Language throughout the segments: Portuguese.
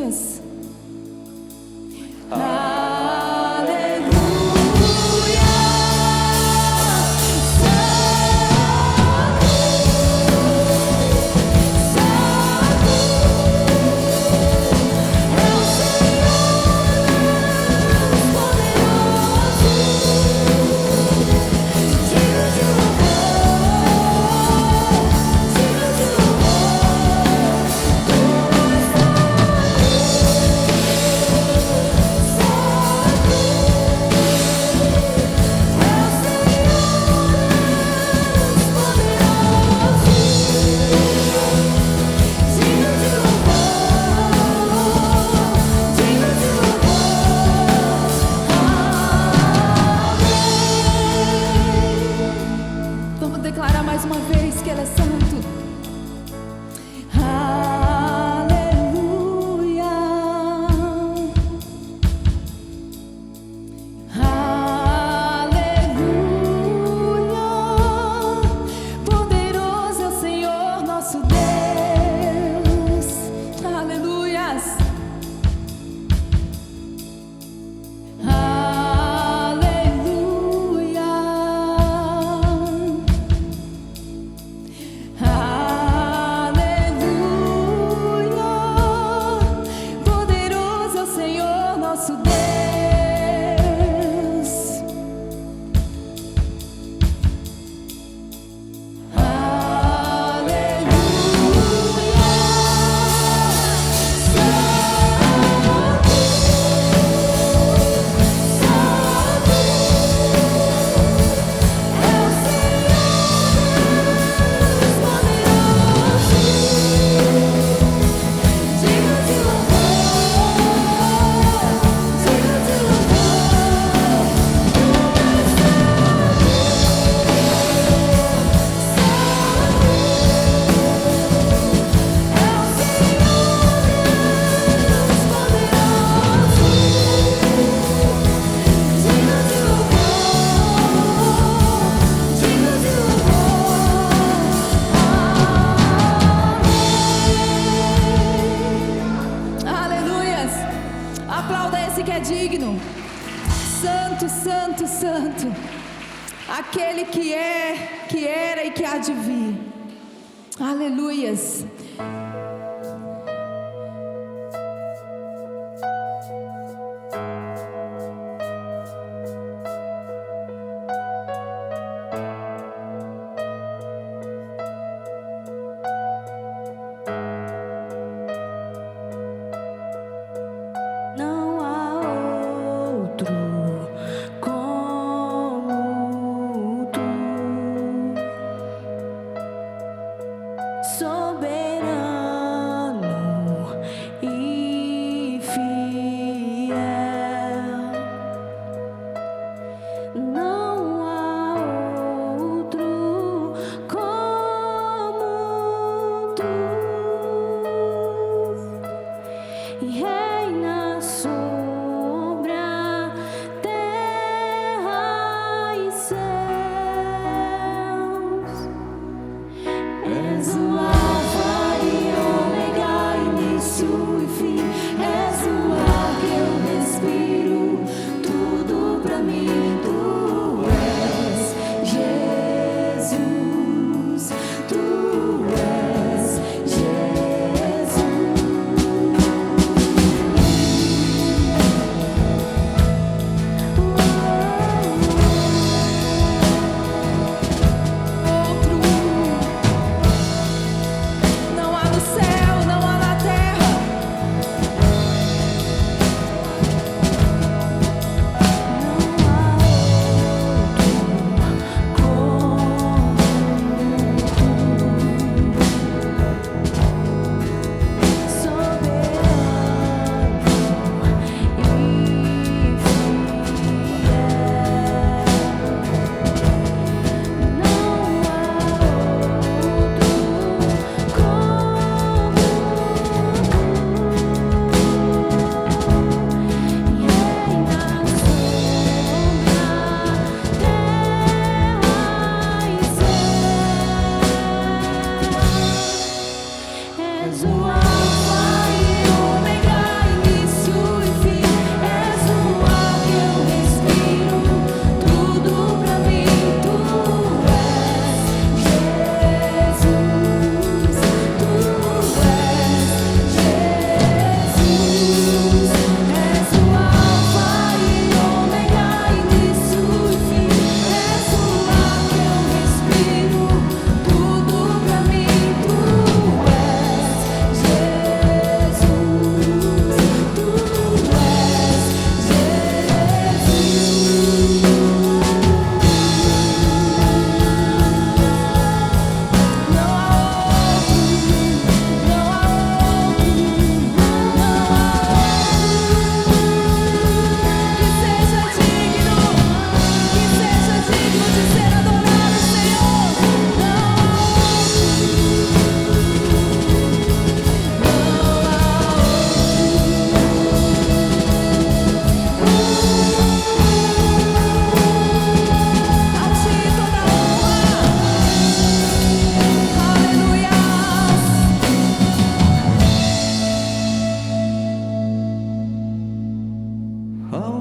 Aleluias. Aquele que é, que era e que há de vir. Aleluias.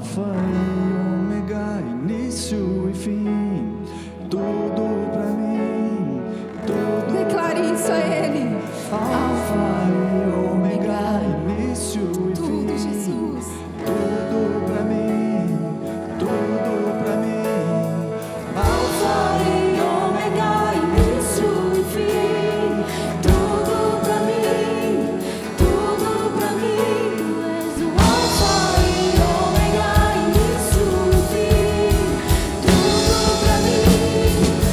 Alfa e Ômega, início e fim, tudo pra mim, tudo. Declare isso a Ele. Alfa e Ômega, início e fim. Tudo, Jesus. Tudo pra mim, tudo pra mim. Alfa e Ômega, início e fim, tudo pra mim, tudo pra mim. Tu és o Alfa e Ômega, início e fim, tudo pra mim.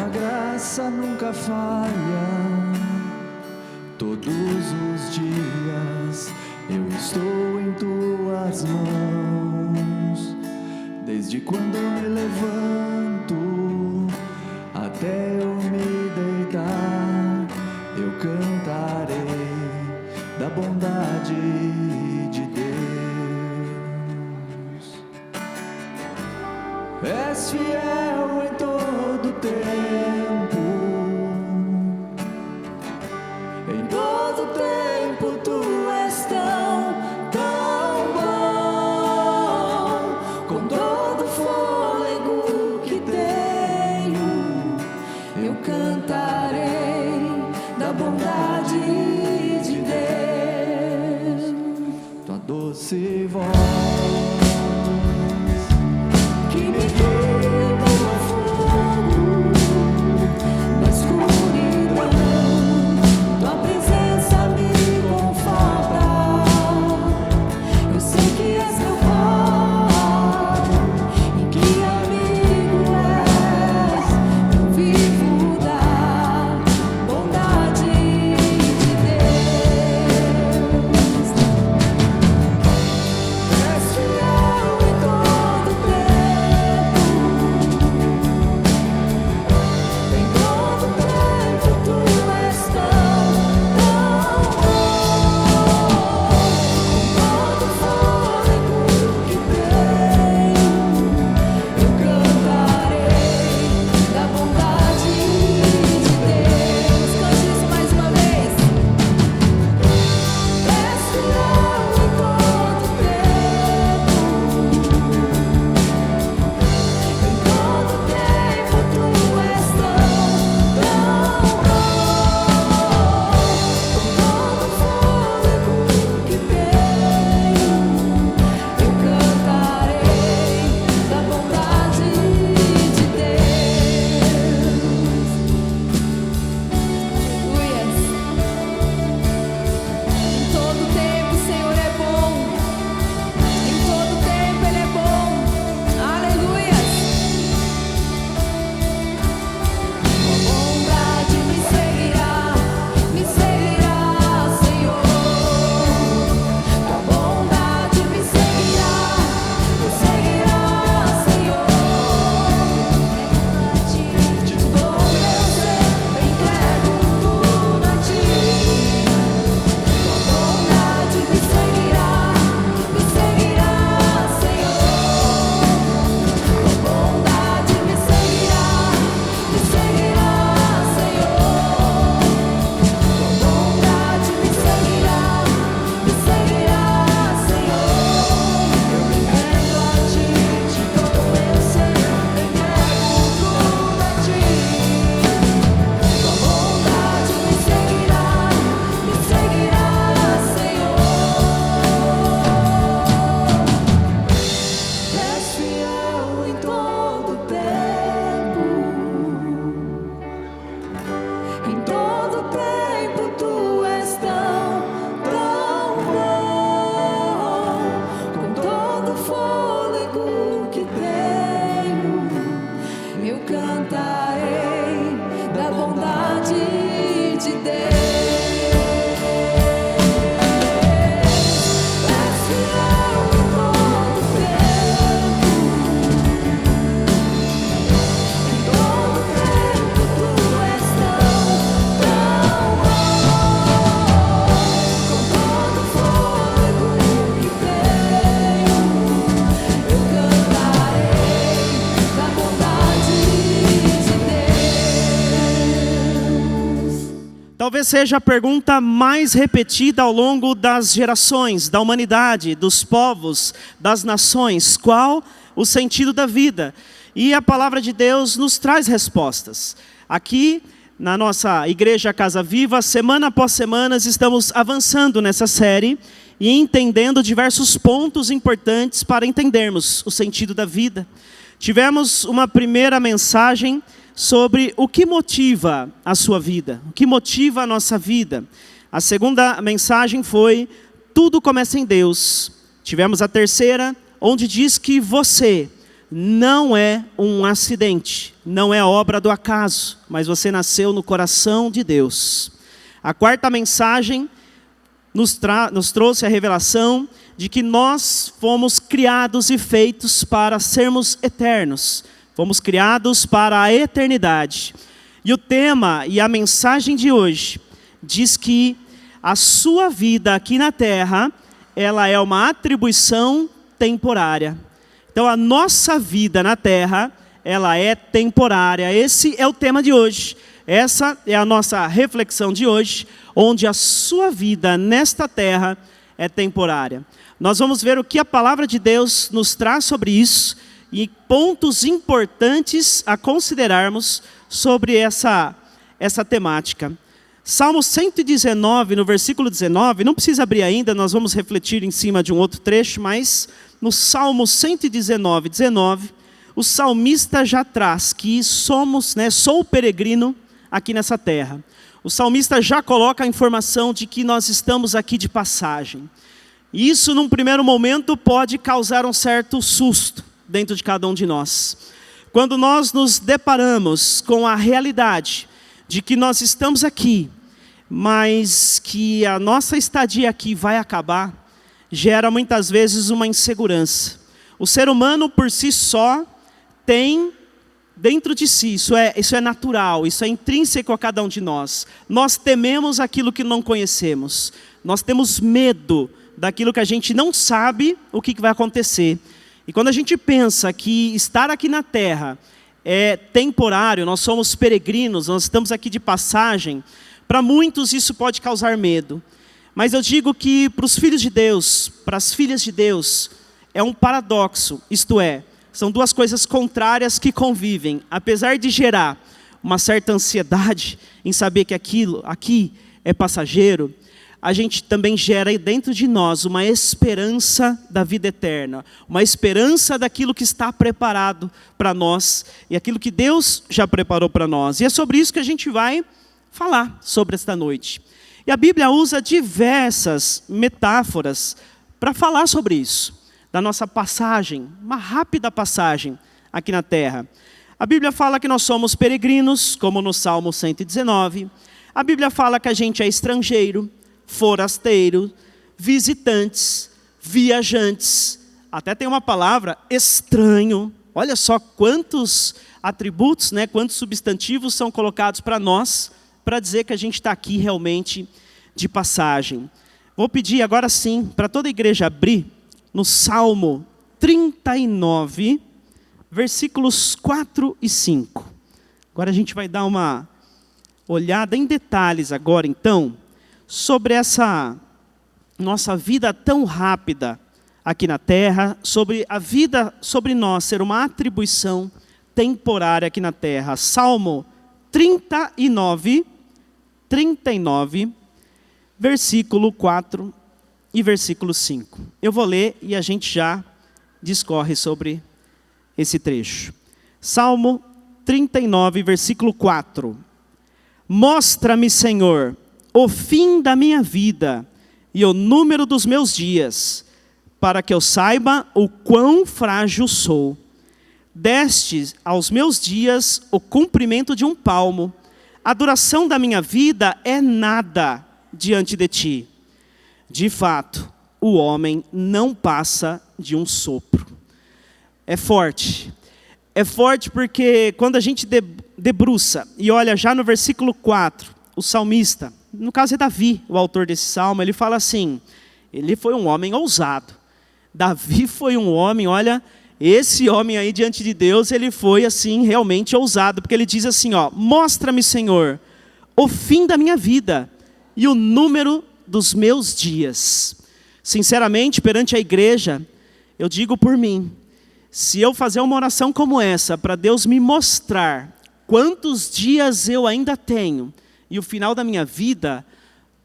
Tua graça nunca falha. Todos os dias eu estou em Tuas mãos. Desde quando me levanto até eu me deitar, eu cantarei da bondade de Deus. És fiel em todo tempo. Em todo tempo Tu és tão bom. Com todo fôlego que tenho, eu cantarei da bondade de Deus. Tua doce voz que me guia no fogo, na escuridão, Tua presença me conforta. Eu sei que és meu Pai e que amigo és. Eu vivo da bondade de Deus. És fiel em todo tempo. Em todo tempo Tu és tão bom. Com todo fôlego que tenho, eu cantarei da bondade de Deus. Cante isso mais uma vez. És fiel em todo tempo. Em todo tempo Tu és tão bom. Com todo fôlego que tenho, eu cantarei da bondade de Deus. Aleluias. Em todo tempo o Senhor é bom. Em todo tempo Ele é bom. Aleluias. Tua bondade me seguirá, Senhor. Tua bondade me seguirá, Senhor. Te dou meu ser, entrego tudo a Ti. Tua bondade me seguirá, Senhor. Tua bondade me seguirá, Senhor. Tua bondade me seguirá, Senhor. Eu me rendo a Ti, te dou meu ser, entrego tudo a Ti. Tua bondade me seguirá, Senhor. És fiel em todo tempo. Em todo tempo Tu és tão bom. Com todo fôlego que tenho, eu cantarei da bondade de Deus. És fiel em todo tempo. Em todo tempo Tu és tão bom. Com todo fôlego que tenho, eu cantarei da bondade de Deus. Talvez seja a pergunta mais repetida ao longo das gerações, da humanidade, dos povos, das nações. Qual o sentido da vida? E a palavra de Deus nos traz respostas. Aqui, na nossa Igreja Casa Viva, semana após semana, estamos avançando nessa série e entendendo diversos pontos importantes para entendermos o sentido da vida. Tivemos uma primeira mensagem sobre o que motiva a sua vida, o que motiva a nossa vida. A segunda mensagem foi: tudo começa em Deus. Tivemos a terceira, onde diz que você não é um acidente, não é obra do acaso, mas você nasceu no coração de Deus. A quarta mensagem nos trouxe a revelação de que nós fomos criados e feitos para sermos eternos. Fomos criados para a eternidade. E o tema e a mensagem de hoje diz que a sua vida aqui na terra, ela é uma atribuição temporária. Então a nossa vida na terra, ela é temporária. Esse é o tema de hoje. Essa é a nossa reflexão de hoje, onde a sua vida nesta terra é temporária. Nós vamos ver o que a palavra de Deus nos traz sobre isso e pontos importantes a considerarmos sobre essa temática. Salmo 119, no versículo 19, não precisa abrir ainda, nós vamos refletir em cima de um outro trecho, mas no Salmo 119, 19, o salmista já traz que somos, sou peregrino aqui nessa terra. O salmista já coloca a informação de que nós estamos aqui de passagem. Isso, num primeiro momento, pode causar um certo susto dentro de cada um de nós. Quando nós nos deparamos com a realidade de que nós estamos aqui, mas que a nossa estadia aqui vai acabar, gera muitas vezes uma insegurança. O ser humano, por si só, tem dentro de si, isso é natural, isso é intrínseco a cada um de nós. Nós tememos aquilo que não conhecemos. Nós temos medo daquilo que a gente não sabe o que vai acontecer. E quando a gente pensa que estar aqui na terra é temporário, nós somos peregrinos, nós estamos aqui de passagem, para muitos isso pode causar medo. Mas eu digo que para os filhos de Deus, para as filhas de Deus, é um paradoxo, isto é, são duas coisas contrárias que convivem. Apesar de gerar uma certa ansiedade em saber que aquilo aqui é passageiro, a gente também gera dentro de nós uma esperança da vida eterna, uma esperança daquilo que está preparado para nós e aquilo que Deus já preparou para nós. E é sobre isso que a gente vai falar sobre esta noite. E a Bíblia usa diversas metáforas para falar sobre isso, da nossa passagem, uma rápida passagem aqui na terra. A Bíblia fala que nós somos peregrinos, como no Salmo 119. A Bíblia fala que a gente é estrangeiro, forasteiro, visitantes, viajantes. Até tem uma palavra, estranho. Olha só quantos atributos, quantos substantivos são colocados para nós, para dizer que a gente está aqui realmente de passagem. Vou pedir agora sim, para toda a igreja abrir, no Salmo 39, versículos 4 e 5. Agora a gente vai dar uma olhada em detalhes agora então, sobre essa nossa vida tão rápida aqui na terra, sobre a vida, sobre nós ser uma atribuição temporária aqui na terra. Salmo 39, versículo 4 e versículo 5. Eu vou ler e a gente já discorre sobre esse trecho. Salmo 39, versículo 4. Mostra-me, Senhor, o fim da minha vida e o número dos meus dias, para que eu saiba o quão frágil sou. Deste aos meus dias o comprimento de um palmo. A duração da minha vida é nada diante de ti. De fato, o homem não passa de um sopro. É forte porque quando a gente debruça e olha já no versículo 4, o salmista, no caso é Davi, o autor desse salmo, ele fala assim, ele foi um homem ousado. Davi foi um homem, olha, esse homem aí diante de Deus, ele foi assim realmente ousado, porque ele diz assim, mostra-me, Senhor, o fim da minha vida e o número dos meus dias. Sinceramente, perante a igreja, eu digo por mim, se eu fazer uma oração como essa, para Deus me mostrar quantos dias eu ainda tenho, e o final da minha vida,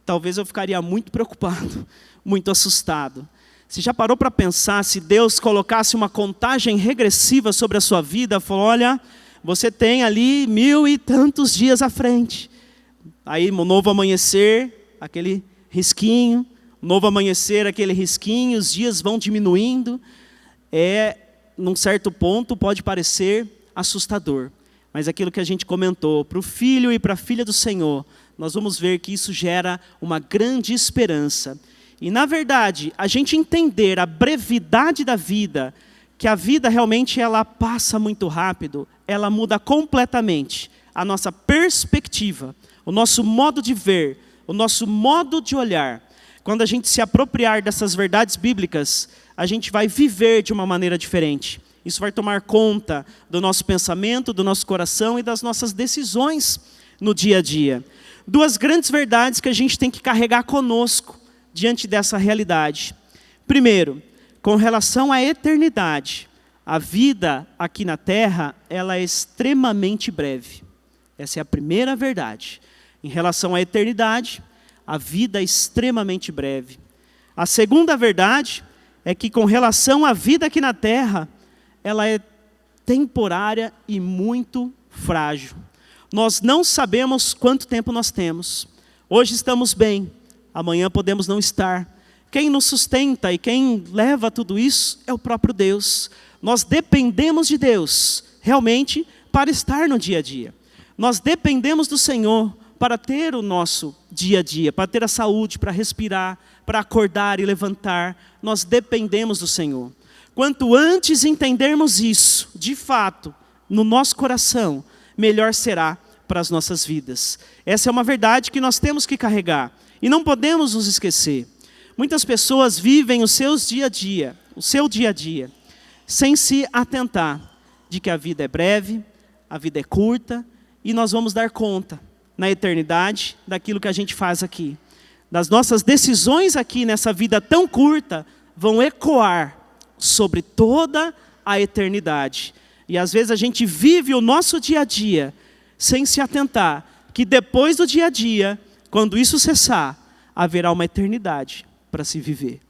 talvez eu ficaria muito preocupado, muito assustado. Você já parou para pensar, se Deus colocasse uma contagem regressiva sobre a sua vida, falou, olha, você tem ali 1000 e tantos dias à frente. Aí, um novo amanhecer, aquele risquinho, novo amanhecer, aquele risquinho, os dias vão diminuindo. num certo ponto, pode parecer assustador. Mas aquilo que a gente comentou, para o filho e para a filha do Senhor, nós vamos ver que isso gera uma grande esperança. E, na verdade, a gente entender a brevidade da vida, que a vida realmente ela passa muito rápido, ela muda completamente a nossa perspectiva, o nosso modo de ver, o nosso modo de olhar. Quando a gente se apropriar dessas verdades bíblicas, a gente vai viver de uma maneira diferente. Isso vai tomar conta do nosso pensamento, do nosso coração e das nossas decisões no dia a dia. Duas grandes verdades que a gente tem que carregar conosco diante dessa realidade. Primeiro, com relação à eternidade, a vida aqui na terra, ela é extremamente breve. Essa é a primeira verdade. Em relação à eternidade, a vida é extremamente breve. A segunda verdade é que com relação à vida aqui na terra, ela é temporária e muito frágil. Nós não sabemos quanto tempo nós temos. Hoje estamos bem, amanhã podemos não estar. Quem nos sustenta e quem leva tudo isso é o próprio Deus. Nós dependemos de Deus, realmente, para estar no dia a dia. Nós dependemos do Senhor para ter o nosso dia a dia, para ter a saúde, para respirar, para acordar e levantar. Nós dependemos do Senhor. Quanto antes entendermos isso, de fato, no nosso coração, melhor será para as nossas vidas. Essa é uma verdade que nós temos que carregar e não podemos nos esquecer. Muitas pessoas vivem o seu dia a dia, sem se atentar de que a vida é breve, a vida é curta e nós vamos dar conta na eternidade daquilo que a gente faz aqui. Das nossas decisões aqui nessa vida tão curta vão ecoar sobre toda a eternidade. E às vezes a gente vive o nosso dia a dia sem se atentar que depois do dia a dia, quando isso cessar, haverá uma eternidade para se viver.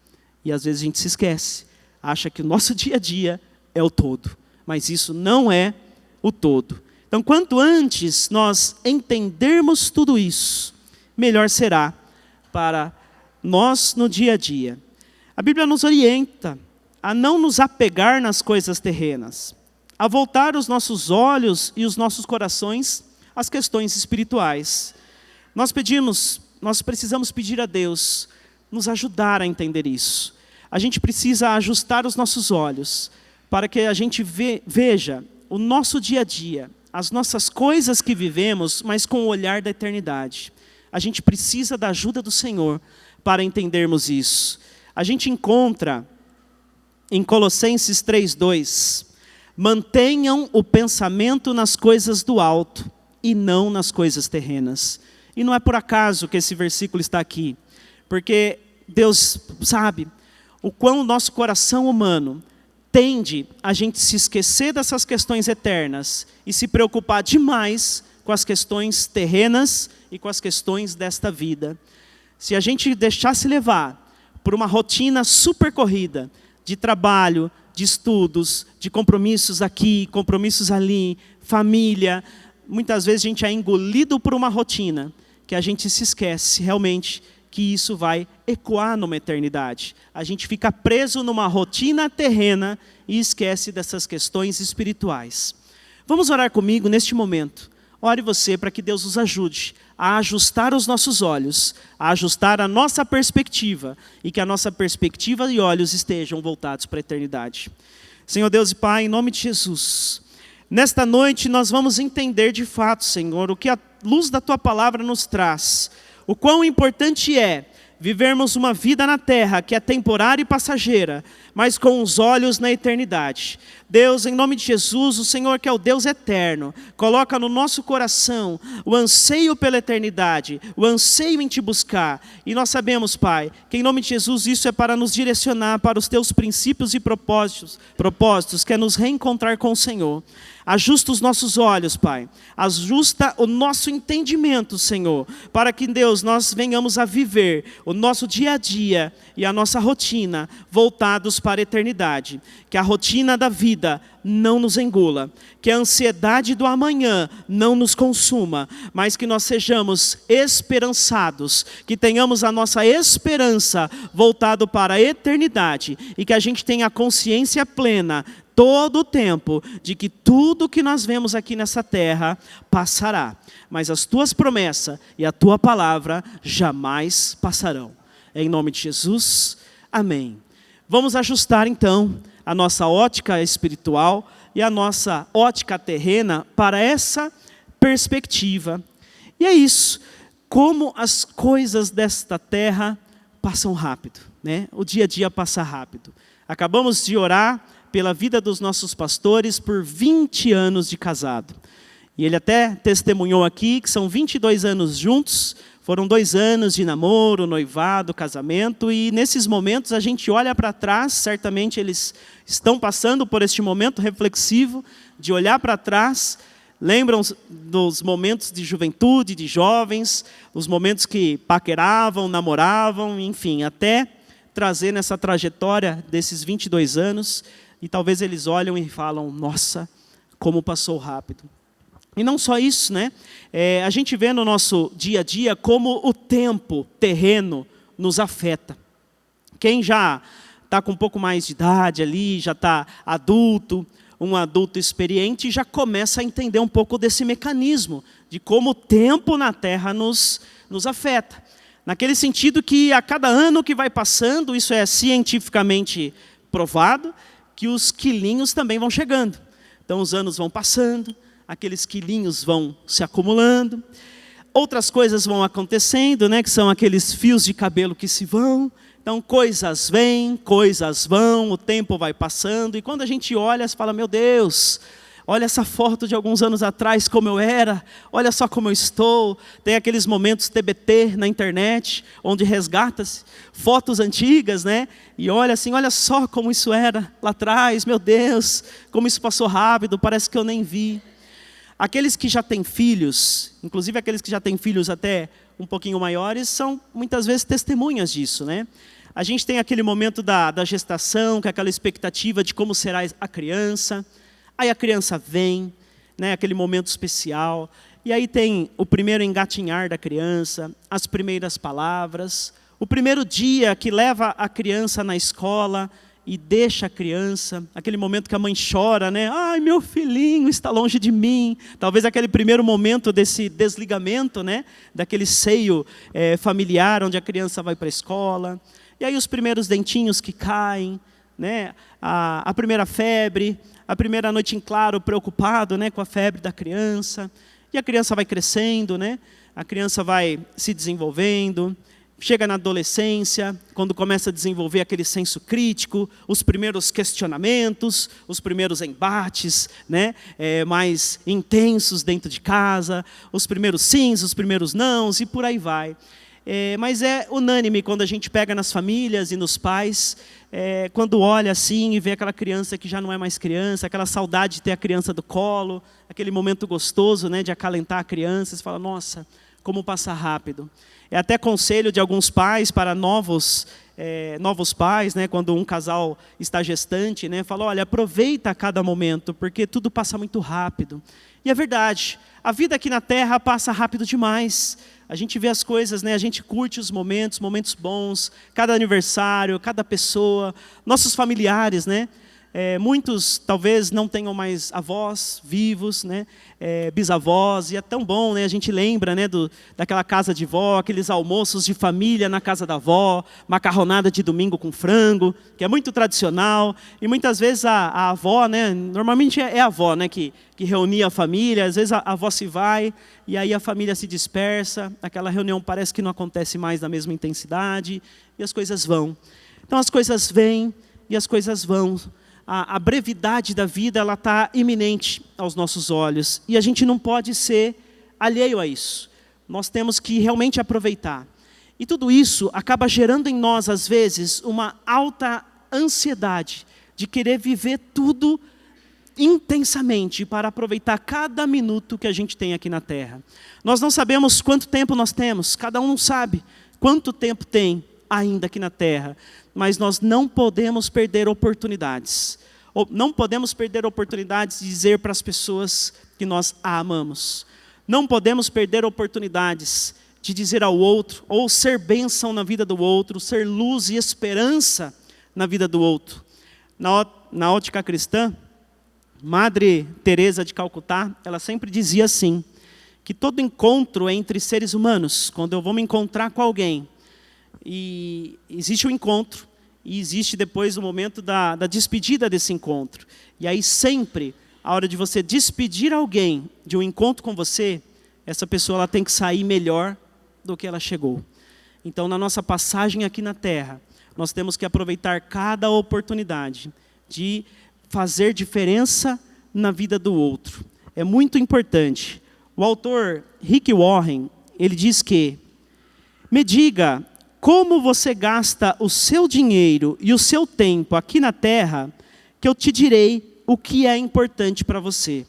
E às vezes a gente se esquece, acha que o nosso dia a dia é o todo, mas isso não é o todo. Então, quanto antes nós entendermos tudo isso, melhor será para nós no dia a dia. A Bíblia nos orienta a não nos apegar nas coisas terrenas, a voltar os nossos olhos e os nossos corações às questões espirituais. Nós precisamos pedir a Deus nos ajudar a entender isso. A gente precisa ajustar os nossos olhos para que a gente veja o nosso dia a dia, as nossas coisas que vivemos, mas com o olhar da eternidade. A gente precisa da ajuda do Senhor para entendermos isso. A gente encontra em Colossenses 3:2, mantenham o pensamento nas coisas do alto e não nas coisas terrenas. E não é por acaso que esse versículo está aqui, porque Deus sabe o quão o nosso coração humano tende a gente se esquecer dessas questões eternas e se preocupar demais com as questões terrenas e com as questões desta vida. Se a gente deixasse levar por uma rotina super corrida, de trabalho, de estudos, de compromissos aqui, compromissos ali, família, muitas vezes a gente é engolido por uma rotina que a gente se esquece realmente que isso vai ecoar numa eternidade. A gente fica preso numa rotina terrena e esquece dessas questões espirituais. Vamos orar comigo neste momento. Ore você para que Deus nos ajude a ajustar os nossos olhos, a ajustar a nossa perspectiva e que a nossa perspectiva e olhos estejam voltados para a eternidade. Senhor Deus e Pai, em nome de Jesus, nesta noite nós vamos entender de fato, Senhor, o que a luz da Tua palavra nos traz, o quão importante é vivermos uma vida na terra que é temporária e passageira, mas com os olhos na eternidade. Deus, em nome de Jesus, o Senhor que é o Deus eterno, coloca no nosso coração o anseio pela eternidade, o anseio em Te buscar. E nós sabemos, Pai, que em nome de Jesus isso é para nos direcionar para os Teus princípios e propósitos, que é nos reencontrar com o Senhor. Ajusta os nossos olhos, Pai. Ajusta o nosso entendimento, Senhor, para que, Deus, nós venhamos a viver o nosso dia a dia e a nossa rotina voltados para a eternidade. Que a rotina da vida não nos engula, que a ansiedade do amanhã não nos consuma, mas que nós sejamos esperançados, que tenhamos a nossa esperança voltado para a eternidade e que a gente tenha a consciência plena todo o tempo de que tudo que nós vemos aqui nessa terra passará, mas as tuas promessas e a tua palavra jamais passarão. Em nome de Jesus, amém. Vamos ajustar então a nossa ótica espiritual e a nossa ótica terrena para essa perspectiva. E é isso, como as coisas desta terra passam rápido, né? O dia a dia passa rápido. Acabamos de orar pela vida dos nossos pastores por 20 anos de casado. E ele até testemunhou aqui que são 22 anos juntos, foram 2 anos de namoro, noivado, casamento, e nesses momentos a gente olha para trás, certamente eles estão passando por este momento reflexivo, de olhar para trás, lembram dos momentos de juventude, de jovens, os momentos que paqueravam, namoravam, enfim, até trazer nessa trajetória desses 22 anos, e talvez eles olham e falam, nossa, como passou rápido. E não só isso, né? A gente vê no nosso dia a dia como o tempo terreno nos afeta. Quem já está com um pouco mais de idade ali, já está adulto, um adulto experiente, já começa a entender um pouco desse mecanismo, de como o tempo na Terra nos afeta. Naquele sentido que a cada ano que vai passando, isso é cientificamente provado, que os quilinhos também vão chegando. Então os anos vão passando, aqueles quilinhos vão se acumulando, outras coisas vão acontecendo, né, que são aqueles fios de cabelo que se vão. Então coisas vêm, coisas vão, o tempo vai passando, e quando a gente olha, você fala, meu Deus, olha essa foto de alguns anos atrás, como eu era, olha só como eu estou. Tem aqueles momentos TBT na internet, onde resgata-se fotos antigas, né? E olha assim, olha só como isso era lá atrás, meu Deus, como isso passou rápido, parece que eu nem vi. Aqueles que já têm filhos, inclusive aqueles que já têm filhos até um pouquinho maiores, são muitas vezes testemunhas disso, né? A gente tem aquele momento da gestação, com aquela expectativa de como será a criança. Aí a criança vem, né, aquele momento especial, e aí tem o primeiro engatinhar da criança, as primeiras palavras, o primeiro dia que leva a criança na escola e deixa a criança, aquele momento que a mãe chora, né? Ai, meu filhinho está longe de mim. Talvez aquele primeiro momento desse desligamento, né, daquele seio familiar, onde a criança vai para a escola. E aí os primeiros dentinhos que caem, né, a primeira febre, a primeira noite em claro, preocupado, né, com a febre da criança. E a criança vai crescendo, né? A criança vai se desenvolvendo. Chega na adolescência, quando começa a desenvolver aquele senso crítico, os primeiros questionamentos, os primeiros embates, né, mais intensos dentro de casa, os primeiros sims, os primeiros nãos, e por aí vai. Mas é unânime quando a gente pega nas famílias e nos pais, quando olha assim e vê aquela criança que já não é mais criança, aquela saudade de ter a criança do colo, aquele momento gostoso, né, de acalentar a criança, você fala, nossa, como passa rápido. É até conselho de alguns pais para novos pais, né, quando um casal está gestante, né, fala, olha, aproveita cada momento, porque tudo passa muito rápido. E é verdade, a vida aqui na Terra passa rápido demais. A gente vê as coisas, né, a gente curte os momentos bons, cada aniversário, cada pessoa, nossos familiares, né? Muitos talvez não tenham mais avós vivos, né? Bisavós, e é tão bom, né? A gente lembra, né, daquela casa de vó, aqueles almoços de família na casa da avó, macarronada de domingo com frango, que é muito tradicional, e muitas vezes a avó, né, normalmente é a avó, né, que reunia a família, às vezes a avó se vai, e aí a família se dispersa, aquela reunião parece que não acontece mais na mesma intensidade, e as coisas vão. Então as coisas vêm e as coisas vão. A brevidade da vida, ela está iminente aos nossos olhos. E a gente não pode ser alheio a isso. Nós temos que realmente aproveitar. E tudo isso acaba gerando em nós, às vezes, uma alta ansiedade de querer viver tudo intensamente para aproveitar cada minuto que a gente tem aqui na Terra. Nós não sabemos quanto tempo nós temos, cada um não sabe quanto tempo tem ainda aqui na Terra. Mas nós não podemos perder oportunidades. Não podemos perder oportunidades de dizer para as pessoas que nós a amamos. Não podemos perder oportunidades de dizer ao outro, ou ser bênção na vida do outro, ser luz e esperança na vida do outro. Na ótica cristã, Madre Teresa de Calcutá, ela sempre dizia assim, que todo encontro entre seres humanos, quando eu vou me encontrar com alguém, e existe o encontro, e existe depois o momento da despedida desse encontro. E aí sempre, a hora de você despedir alguém de um encontro com você, essa pessoa ela tem que sair melhor do que ela chegou. Então, na nossa passagem aqui na Terra, nós temos que aproveitar cada oportunidade de fazer diferença na vida do outro. É muito importante. O autor Rick Warren, ele diz que: me diga como você gasta o seu dinheiro e o seu tempo aqui na Terra, que eu te direi o que é importante para você.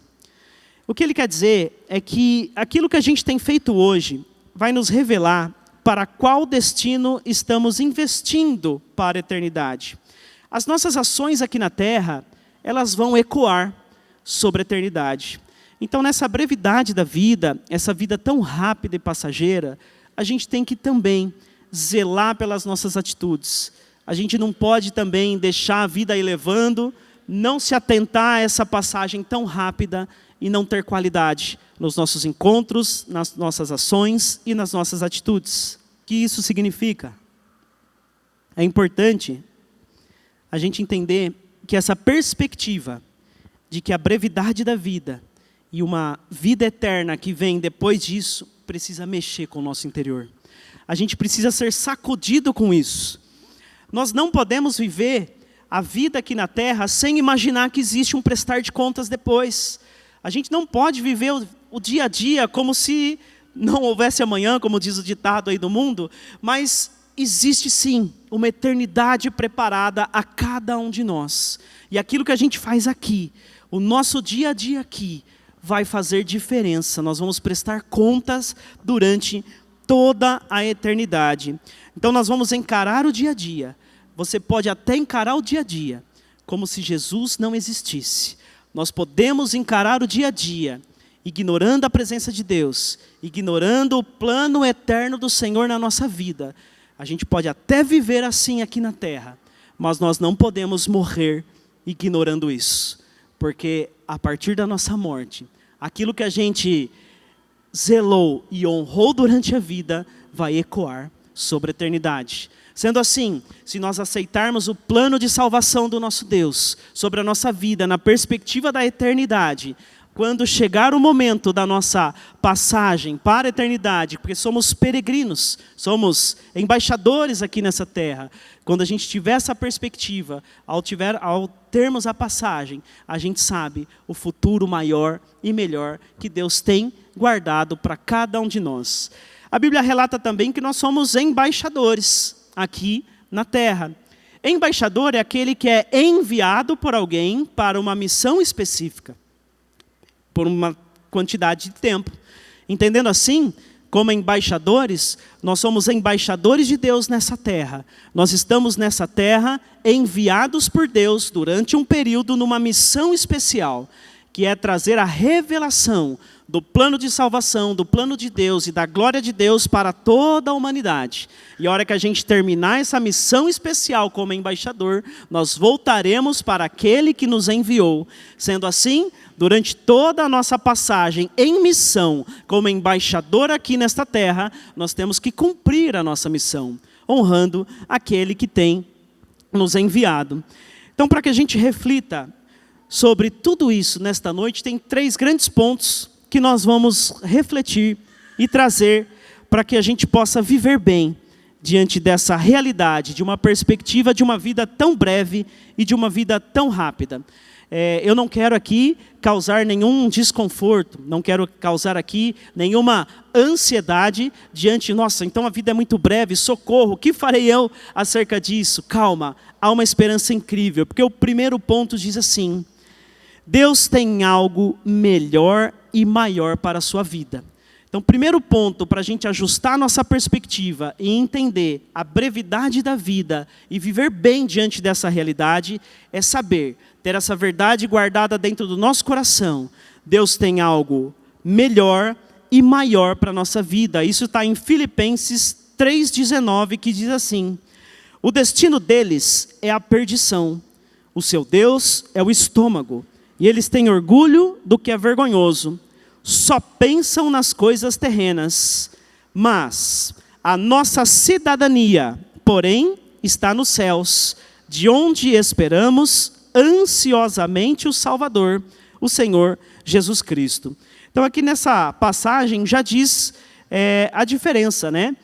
O que ele quer dizer é que aquilo que a gente tem feito hoje vai nos revelar para qual destino estamos investindo para a eternidade. As nossas ações aqui na Terra, elas vão ecoar sobre a eternidade. Então, nessa brevidade da vida, essa vida tão rápida e passageira, a gente tem que também zelar pelas nossas atitudes. A gente não pode também deixar a vida ir levando, não se atentar a essa passagem tão rápida e não ter qualidade nos nossos encontros, nas nossas ações e nas nossas atitudes. O que isso significa? É importante a gente entender que essa perspectiva de que a brevidade da vida e uma vida eterna que vem depois disso precisa mexer com o nosso interior. A gente precisa ser sacudido com isso. Nós não podemos viver a vida aqui na Terra sem imaginar que existe um prestar de contas depois. A gente não pode viver o dia a dia como se não houvesse amanhã, como diz o ditado aí do mundo, mas existe sim uma eternidade preparada a cada um de nós. E aquilo que a gente faz aqui, o nosso dia a dia aqui, vai fazer diferença. Nós vamos prestar contas durante toda a eternidade. Então nós vamos encarar o dia a dia. Você pode até encarar o dia a dia como se Jesus não existisse. Nós podemos encarar o dia a dia ignorando a presença de Deus, ignorando o plano eterno do Senhor na nossa vida. A gente pode até viver assim aqui na Terra, mas nós não podemos morrer ignorando isso. Porque a partir da nossa morte, aquilo que a gente zelou e honrou durante a vida, vai ecoar sobre a eternidade. Sendo assim, se nós aceitarmos o plano de salvação do nosso Deus sobre a nossa vida, na perspectiva da eternidade, quando chegar o momento da nossa passagem para a eternidade, porque somos peregrinos, somos embaixadores aqui nessa terra, quando a gente tiver essa perspectiva, ao termos a passagem, a gente sabe o futuro maior e melhor que Deus tem guardado para cada um de nós. A Bíblia relata também que nós somos embaixadores aqui na terra. Embaixador é aquele que é enviado por alguém para uma missão específica, por uma quantidade de tempo. Entendendo assim, como embaixadores, nós somos embaixadores de Deus nessa terra. Nós estamos nessa terra enviados por Deus durante um período numa missão especial, que é trazer a revelação do plano de salvação, do plano de Deus e da glória de Deus para toda a humanidade. E a hora que a gente terminar essa missão especial como embaixador, nós voltaremos para aquele que nos enviou. Sendo assim, durante toda a nossa passagem em missão, como embaixador aqui nesta terra, nós temos que cumprir a nossa missão, honrando aquele que tem nos enviado. Então, para que a gente reflita sobre tudo isso nesta noite, tem 3 grandes pontos que nós vamos refletir e trazer para que a gente possa viver bem diante dessa realidade, de uma perspectiva de uma vida tão breve e de uma vida tão rápida. Eu não quero aqui causar nenhum desconforto, não quero causar aqui nenhuma ansiedade diante, nossa, então a vida é muito breve, socorro, o que farei eu acerca disso? Calma, há uma esperança incrível, porque o primeiro ponto diz assim: Deus tem algo melhor e maior para a sua vida. Então, primeiro ponto para a gente ajustar a nossa perspectiva e entender a brevidade da vida e viver bem diante dessa realidade, é saber, ter essa verdade guardada dentro do nosso coração. Deus tem algo melhor e maior para a nossa vida. Isso está em Filipenses 3,19, que diz assim: o destino deles é a perdição, o seu Deus é o estômago, e eles têm orgulho do que é vergonhoso. Só pensam nas coisas terrenas. Mas a nossa cidadania, porém, está nos céus, de onde esperamos ansiosamente o Salvador, o Senhor Jesus Cristo. Então aqui nessa passagem já diz a diferença, né?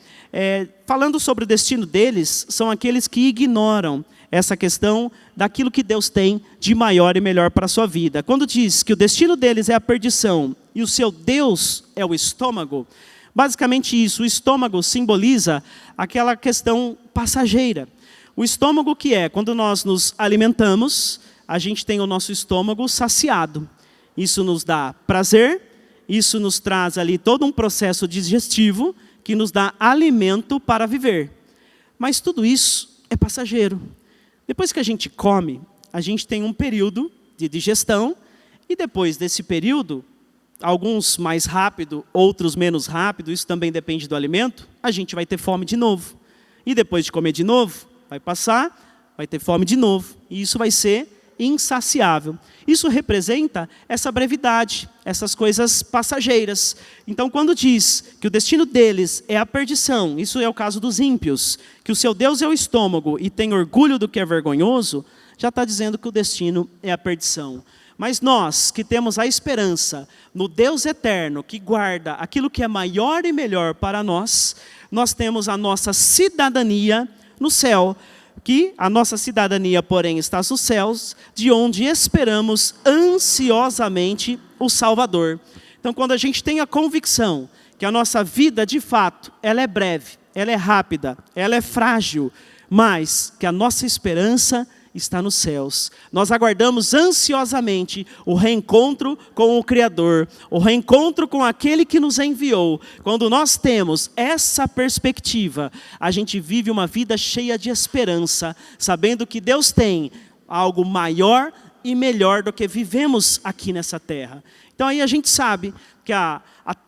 Falando sobre o destino deles, são aqueles que ignoram essa questão daquilo que Deus tem de maior e melhor para a sua vida. Quando diz que o destino deles é a perdição e o seu Deus é o estômago, basicamente isso, o estômago simboliza aquela questão passageira. O estômago que é, quando nós nos alimentamos, a gente tem o nosso estômago saciado. Isso nos dá prazer, isso nos traz ali todo um processo digestivo que nos dá alimento para viver. Mas tudo isso é passageiro. Depois que a gente come, a gente tem um período de digestão e depois desse período, alguns mais rápido, outros menos rápido, isso também depende do alimento, a gente vai ter fome de novo. E depois de comer de novo, vai passar, vai ter fome de novo. E isso vai ser insaciável. Isso representa essa brevidade, essas coisas passageiras. Então, quando diz que o destino deles é a perdição, isso é o caso dos ímpios, que o seu Deus é o estômago e tem orgulho do que é vergonhoso, já está dizendo que o destino é a perdição. Mas nós, que temos a esperança no Deus eterno, que guarda aquilo que é maior e melhor para nós, nós temos a nossa cidadania no céu, que a nossa cidadania, porém, está nos céus, de onde esperamos ansiosamente o Salvador. Então, quando a gente tem a convicção que a nossa vida, de fato, ela é breve, ela é rápida, ela é frágil, mas que a nossa esperança está nos céus. Nós aguardamos ansiosamente o reencontro com o Criador, o reencontro com aquele que nos enviou. Quando nós temos essa perspectiva, a gente vive uma vida cheia de esperança, sabendo que Deus tem algo maior e melhor do que vivemos aqui nessa terra. Então aí a gente sabe que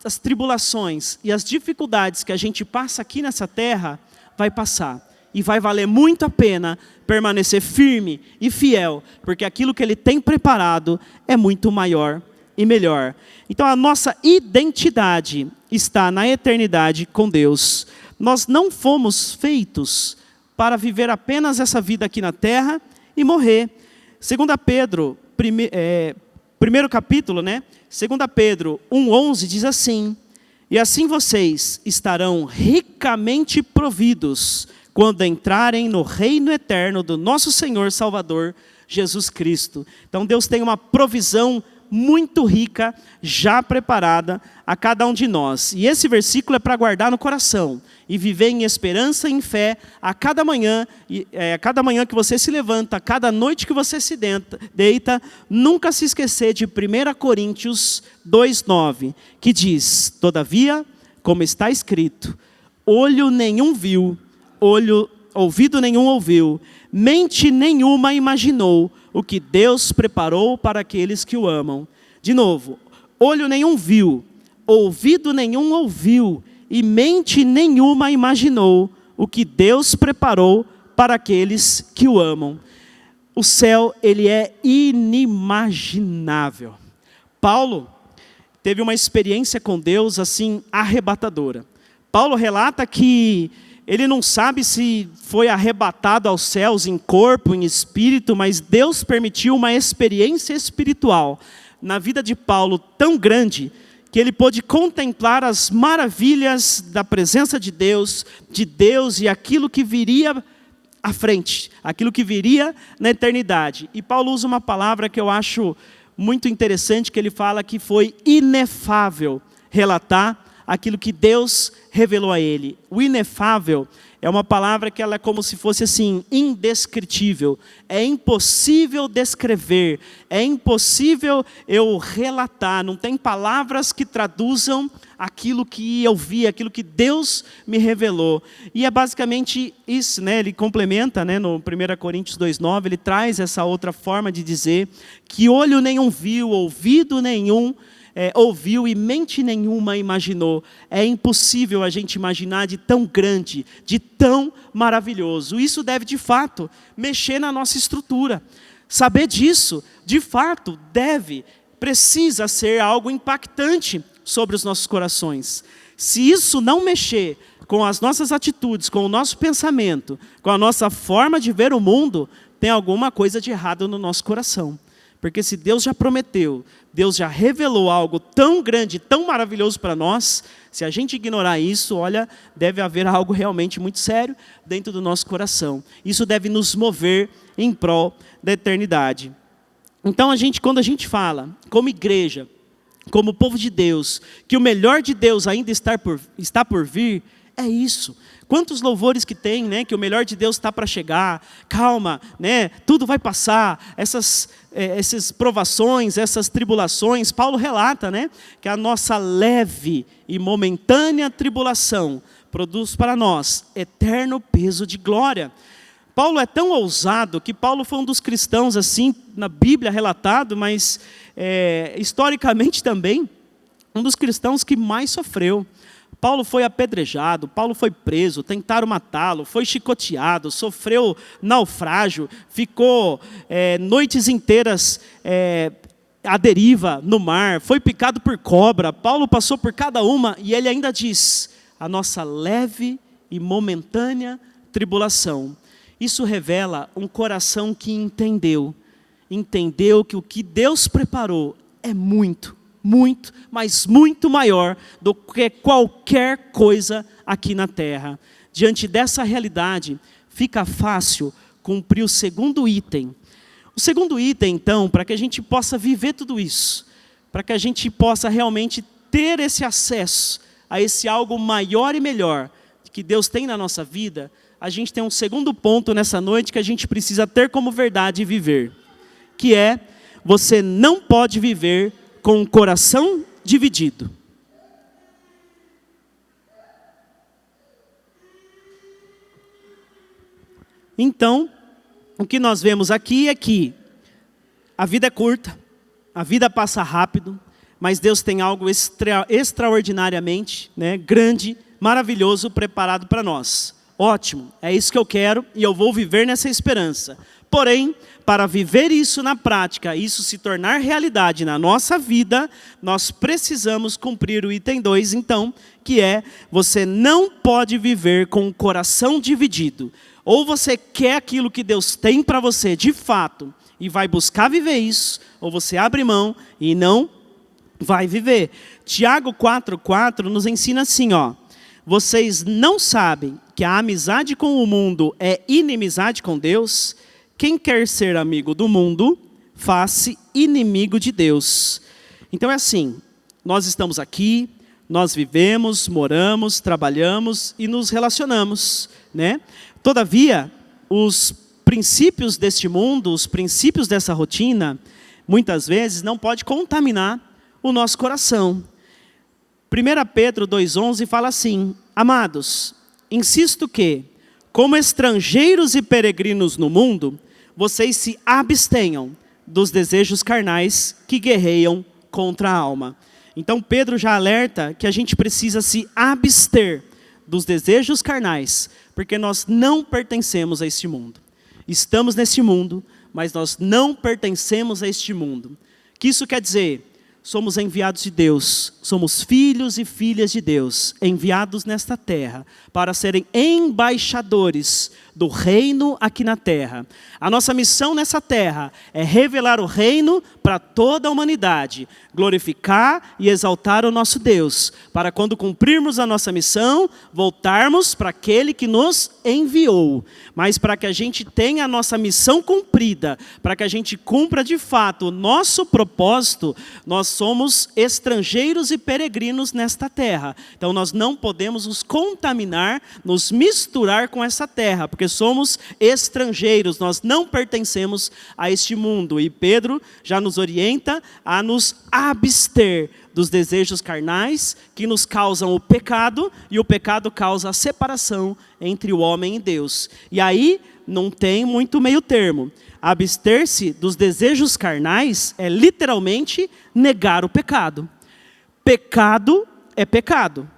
as tribulações e as dificuldades que a gente passa aqui nessa terra, vai passar. E vai valer muito a pena permanecer firme e fiel, porque aquilo que Ele tem preparado é muito maior e melhor. Então a nossa identidade está na eternidade com Deus. Nós não fomos feitos para viver apenas essa vida aqui na terra e morrer. 2 Pedro, primeiro capítulo, né? 2 Pedro 1,11 diz assim: e assim vocês estarão ricamente providos quando entrarem no reino eterno do nosso Senhor Salvador, Jesus Cristo. Então Deus tem uma provisão muito rica, já preparada a cada um de nós. E esse versículo é para guardar no coração e viver em esperança e em fé a cada manhã que você se levanta, a cada noite que você se deita, nunca se esquecer de 1 Coríntios 2,9, que diz: todavia, como está escrito, olho nenhum viu, ouvido nenhum ouviu, mente nenhuma imaginou o que Deus preparou para aqueles que o amam. De novo, olho nenhum viu, ouvido nenhum ouviu, e mente nenhuma imaginou o que Deus preparou para aqueles que o amam. O céu, ele é inimaginável. Paulo teve uma experiência com Deus assim arrebatadora. Paulo relata que ele não sabe se foi arrebatado aos céus em corpo, em espírito, mas Deus permitiu uma experiência espiritual na vida de Paulo tão grande que ele pôde contemplar as maravilhas da presença de Deus e aquilo que viria à frente, aquilo que viria na eternidade. E Paulo usa uma palavra que eu acho muito interessante, que ele fala que foi inefável relatar aquilo que Deus revelou a ele. O inefável é uma palavra que ela é como se fosse assim, indescritível. É impossível descrever, é impossível eu relatar. Não tem palavras que traduzam aquilo que eu vi, aquilo que Deus me revelou. E é basicamente isso, né? Ele complementa, né, no 1 Coríntios 2,9, ele traz essa outra forma de dizer que olho nenhum viu, ouvido nenhum ouviu e mente nenhuma imaginou. É impossível a gente imaginar de tão grande, de tão maravilhoso. Isso deve de fato mexer na nossa estrutura. Saber disso, de fato, precisa ser algo impactante sobre os nossos corações. Se isso não mexer com as nossas atitudes, com o nosso pensamento, com a nossa forma de ver o mundo, tem alguma coisa de errado no nosso coração. Porque se Deus já prometeu, Deus já revelou algo tão grande, tão maravilhoso para nós, se a gente ignorar isso, olha, deve haver algo realmente muito sério dentro do nosso coração. Isso deve nos mover em prol da eternidade. Então, quando a gente fala, como igreja, como povo de Deus, que o melhor de Deus ainda está por vir, é isso. Quantos louvores que tem, né? Que o melhor de Deus está para chegar. Calma, né? Tudo vai passar. Essas provações, essas tribulações. Paulo relata, né? Que a nossa leve e momentânea tribulação produz para nós eterno peso de glória. Paulo é tão ousado que Paulo foi um dos cristãos, assim, na Bíblia relatado, mas historicamente também, um dos cristãos que mais sofreu. Paulo foi apedrejado, Paulo foi preso, tentaram matá-lo, foi chicoteado, sofreu naufrágio, ficou noites inteiras à deriva no mar, foi picado por cobra. Paulo passou por cada uma e ele ainda diz, a nossa leve e momentânea tribulação. Isso revela um coração que entendeu que o que Deus preparou é muito, mas muito maior do que qualquer coisa aqui na terra. Diante dessa realidade, fica fácil cumprir o segundo item. O segundo item, então, para que a gente possa viver tudo isso, para que a gente possa realmente ter esse acesso a esse algo maior e melhor que Deus tem na nossa vida, a gente tem um segundo ponto nessa noite que a gente precisa ter como verdade e viver, que é, você não pode viver com o coração dividido. Então, o que nós vemos aqui é que a vida é curta, a vida passa rápido, mas Deus tem algo extraordinariamente, né, grande, maravilhoso preparado para nós. Ótimo, é isso que eu quero e eu vou viver nessa esperança. Porém, para viver isso na prática, isso se tornar realidade na nossa vida, nós precisamos cumprir o item 2, então, que é, você não pode viver com o coração dividido. Ou você quer aquilo que Deus tem para você de fato, e vai buscar viver isso, ou você abre mão e não vai viver. Tiago 4,4 nos ensina assim, ó. Vocês não sabem que a amizade com o mundo é inimizade com Deus? Quem quer ser amigo do mundo, faz-se inimigo de Deus. Então é assim, nós estamos aqui, nós vivemos, moramos, trabalhamos e nos relacionamos, né? Todavia, os princípios deste mundo, os princípios dessa rotina, muitas vezes não pode contaminar o nosso coração. 1 Pedro 2,11 fala assim, amados, insisto que, como estrangeiros e peregrinos no mundo, vocês se abstenham dos desejos carnais que guerreiam contra a alma. Então Pedro já alerta que a gente precisa se abster dos desejos carnais, porque nós não pertencemos a este mundo. Estamos neste mundo, mas nós não pertencemos a este mundo. O que isso quer dizer? Somos enviados de Deus, somos filhos e filhas de Deus, enviados nesta terra, para serem embaixadores do reino aqui na terra. A nossa missão nessa terra é revelar o reino para toda a humanidade, glorificar e exaltar o nosso Deus, para quando cumprirmos a nossa missão, voltarmos para aquele que nos enviou. Mas para que a gente tenha a nossa missão cumprida, para que a gente cumpra de fato o nosso propósito, nós somos estrangeiros e peregrinos nesta terra. Então nós não podemos nos contaminar, nos misturar com essa terra, porque somos estrangeiros, nós não pertencemos a este mundo. E Pedro já nos orienta a nos abster dos desejos carnais que nos causam o pecado, e o pecado causa a separação entre o homem e Deus. E aí não tem muito meio termo. Abster-se dos desejos carnais é literalmente negar o pecado. Pecado é pecado.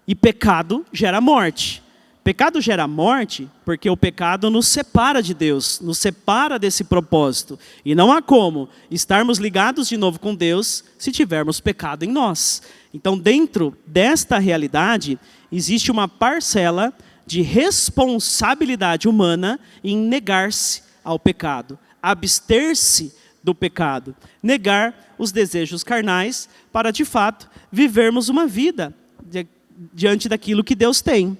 E pecado gera morte. Pecado gera morte porque o pecado nos separa de Deus, nos separa desse propósito. E não há como estarmos ligados de novo com Deus se tivermos pecado em nós. Então, dentro desta realidade, existe uma parcela de responsabilidade humana em negar-se ao pecado, abster-se do pecado, negar os desejos carnais para, de fato, vivermos uma vida diante daquilo que Deus tem.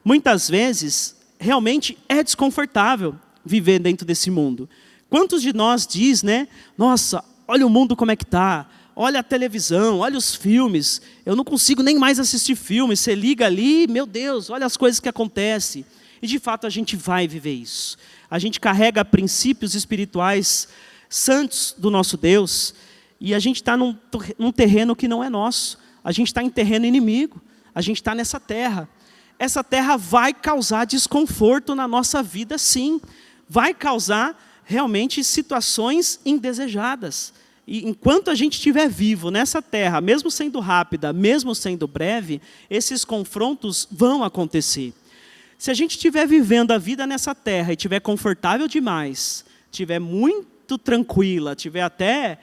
Muitas vezes, realmente é desconfortável viver dentro desse mundo. Quantos de nós diz, né? Nossa, olha o mundo como é que está. Olha a televisão, olha os filmes. Eu não consigo nem mais assistir filmes. Você liga ali, meu Deus, olha as coisas que acontecem. E de fato a gente vai viver isso. A gente carrega princípios espirituais santos do nosso Deus. E a gente está num terreno que não é nosso. A gente está em terreno inimigo. A gente está nessa terra. Essa terra vai causar desconforto na nossa vida, sim. Vai causar realmente situações indesejadas. E enquanto a gente estiver vivo nessa terra, mesmo sendo rápida, mesmo sendo breve, esses confrontos vão acontecer. Se a gente estiver vivendo a vida nessa terra e estiver confortável demais, estiver muito tranquila, estiver até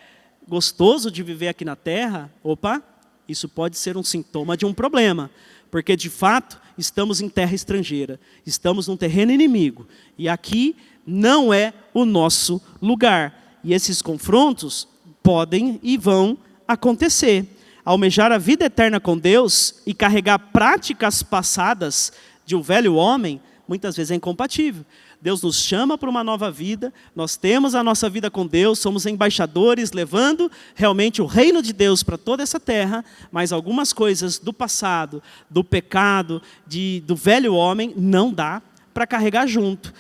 gostoso de viver aqui na terra, opa, isso pode ser um sintoma de um problema. Porque, de fato, estamos em terra estrangeira, estamos num terreno inimigo, e aqui não é o nosso lugar. E esses confrontos podem e vão acontecer. Almejar a vida eterna com Deus e carregar práticas passadas de um velho homem, muitas vezes é incompatível. Deus nos chama para uma nova vida, nós temos a nossa vida com Deus, somos embaixadores, levando realmente o reino de Deus para toda essa terra, mas algumas coisas do passado, do pecado, do velho homem, não dá para carregar junto.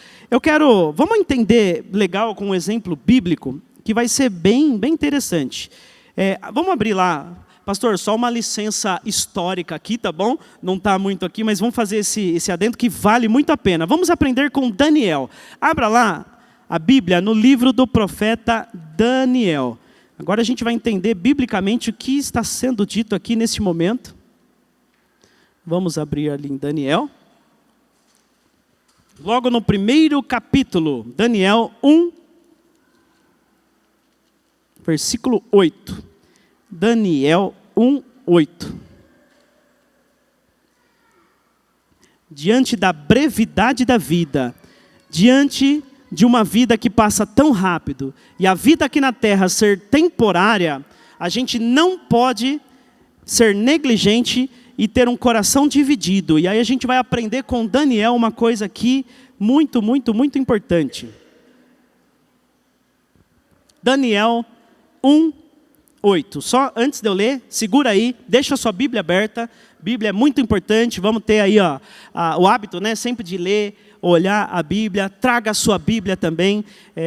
Vamos entender legal com um exemplo bíblico, que vai ser bem interessante. Vamos abrir lá, pastor, só uma licença histórica aqui, tá bom? Não está muito aqui, mas vamos fazer esse adendo que vale muito a pena. Vamos aprender com Daniel. Abra lá a Bíblia no livro do profeta Daniel. Agora a gente vai entender biblicamente o que está sendo dito aqui nesse momento. Vamos abrir ali em Daniel. Logo no primeiro capítulo, Daniel 1, versículo 8. Daniel 1, 8. Diante da brevidade da vida, diante de uma vida que passa tão rápido, e a vida aqui na terra ser temporária, a gente não pode ser negligente e ter um coração dividido. E aí a gente vai aprender com Daniel uma coisa aqui muito importante. Daniel 1, 8. Só antes de eu ler, segura aí, deixa a sua Bíblia aberta. Bíblia é muito importante, vamos ter aí o hábito, né, sempre de ler, olhar a Bíblia, traga a sua Bíblia também,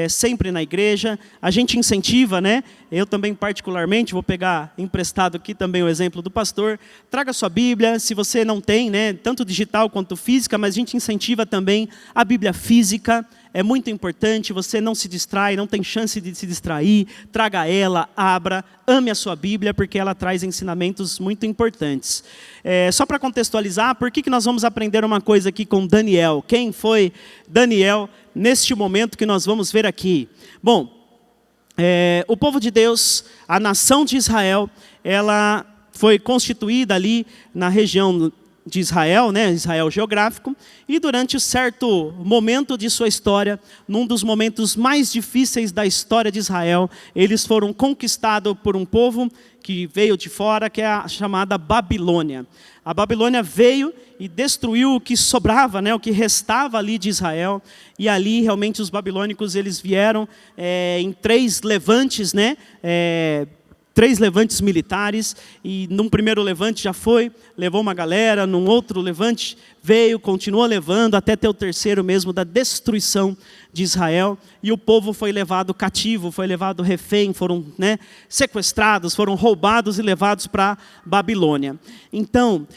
sempre na igreja. A gente incentiva, né? Eu também particularmente, vou pegar emprestado aqui também o exemplo do pastor. Traga a sua Bíblia, se você não tem, né, tanto digital quanto física, mas a gente incentiva também a Bíblia física. É muito importante, você não se distrai, não tem chance de se distrair. Traga ela, abra, ame a sua Bíblia, porque ela traz ensinamentos muito importantes. Só para contextualizar, por que nós vamos aprender uma coisa aqui com Daniel? Quem foi Daniel neste momento que nós vamos ver aqui? Bom, o povo de Deus, a nação de Israel, ela foi constituída ali na região de Israel, né, Israel geográfico, e durante certo momento de sua história, num dos momentos mais difíceis da história de Israel, eles foram conquistados por um povo que veio de fora, que é a chamada Babilônia. A Babilônia veio e destruiu o que sobrava, né, o que restava ali de Israel, e ali realmente os babilônicos eles vieram em 3 levantes, né, 3 levantes militares, e num primeiro levante já levou uma galera, num outro levante veio, continuou levando, até ter o terceiro mesmo da destruição de Israel, e o povo foi levado cativo, foi levado refém, foram, né, sequestrados, foram roubados e levados para Babilônia. Então,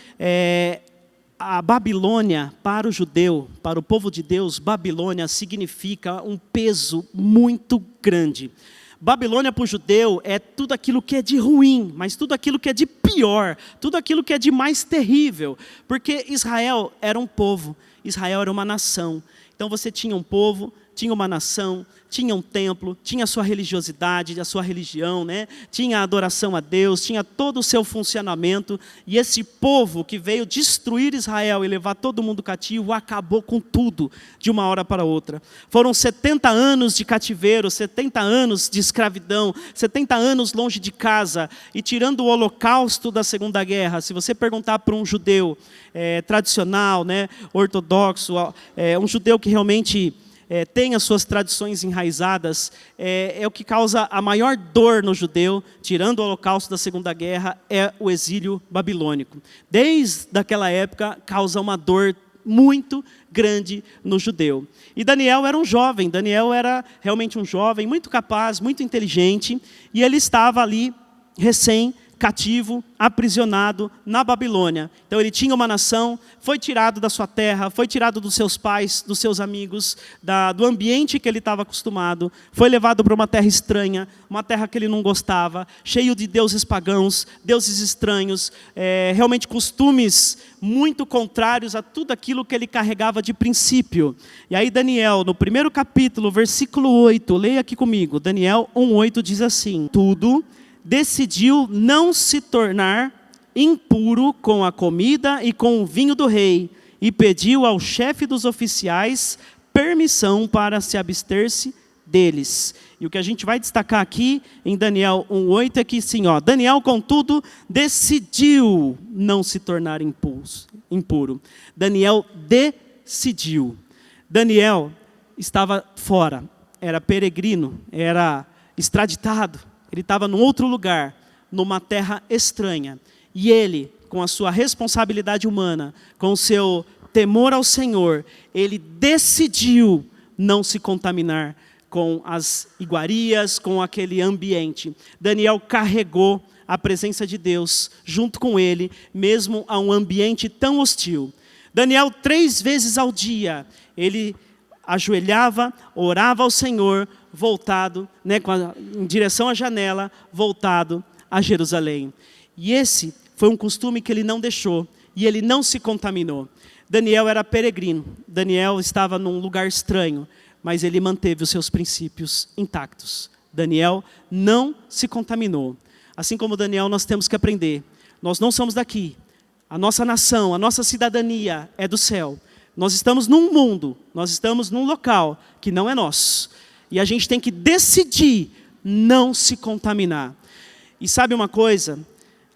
a Babilônia, para o judeu, para o povo de Deus, Babilônia significa um peso muito grande. Babilônia para o judeu é tudo aquilo que é de ruim, mas tudo aquilo que é de pior, tudo aquilo que é de mais terrível, porque Israel era um povo, Israel era uma nação. Então você tinha um povo, tinha uma nação, tinha um templo, tinha a sua religiosidade, a sua religião, né? Tinha a adoração a Deus, tinha todo o seu funcionamento, e esse povo que veio destruir Israel e levar todo mundo cativo, acabou com tudo de uma hora para outra. Foram 70 anos de cativeiro, 70 anos de escravidão, 70 anos longe de casa, e tirando o holocausto da Segunda Guerra, se você perguntar para um judeu tradicional, né, ortodoxo, um judeu que realmente tem as suas tradições enraizadas, é o que causa a maior dor no judeu, tirando o holocausto da Segunda Guerra, é o exílio babilônico. Desde aquela época, causa uma dor muito grande no judeu. E Daniel era um jovem, Daniel era realmente um jovem, muito capaz, muito inteligente, e ele estava ali, recém-cativo, aprisionado na Babilônia. Então ele tinha uma nação, foi tirado da sua terra, foi tirado dos seus pais, dos seus amigos, do ambiente que ele estava acostumado, foi levado para uma terra estranha, uma terra que ele não gostava, cheio de deuses pagãos, deuses estranhos, realmente costumes muito contrários a tudo aquilo que ele carregava de princípio. E aí Daniel, no primeiro capítulo, versículo 8, leia aqui comigo, Daniel 1:8 diz assim: tudo decidiu não se tornar impuro com a comida e com o vinho do rei, e pediu ao chefe dos oficiais permissão para se abster-se deles. E o que a gente vai destacar aqui em Daniel 1:8 é que sim, Daniel, contudo, decidiu não se tornar impuro. Daniel decidiu. Daniel estava fora, era peregrino, era extraditado. Ele estava num outro lugar, numa terra estranha. E ele, com a sua responsabilidade humana, com o seu temor ao Senhor, ele decidiu não se contaminar com as iguarias, com aquele ambiente. Daniel carregou a presença de Deus junto com ele, mesmo a um ambiente tão hostil. Daniel, 3 vezes ao dia, ele ajoelhava, orava ao Senhor, voltado, né, em direção à janela, voltado a Jerusalém. E esse foi um costume que ele não deixou, e ele não se contaminou. Daniel era peregrino, Daniel estava num lugar estranho, mas ele manteve os seus princípios intactos. Daniel não se contaminou. Assim como Daniel, nós temos que aprender. Nós não somos daqui. A nossa nação, a nossa cidadania é do céu. Nós estamos num mundo, nós estamos num local que não é nosso. E a gente tem que decidir não se contaminar. E sabe uma coisa?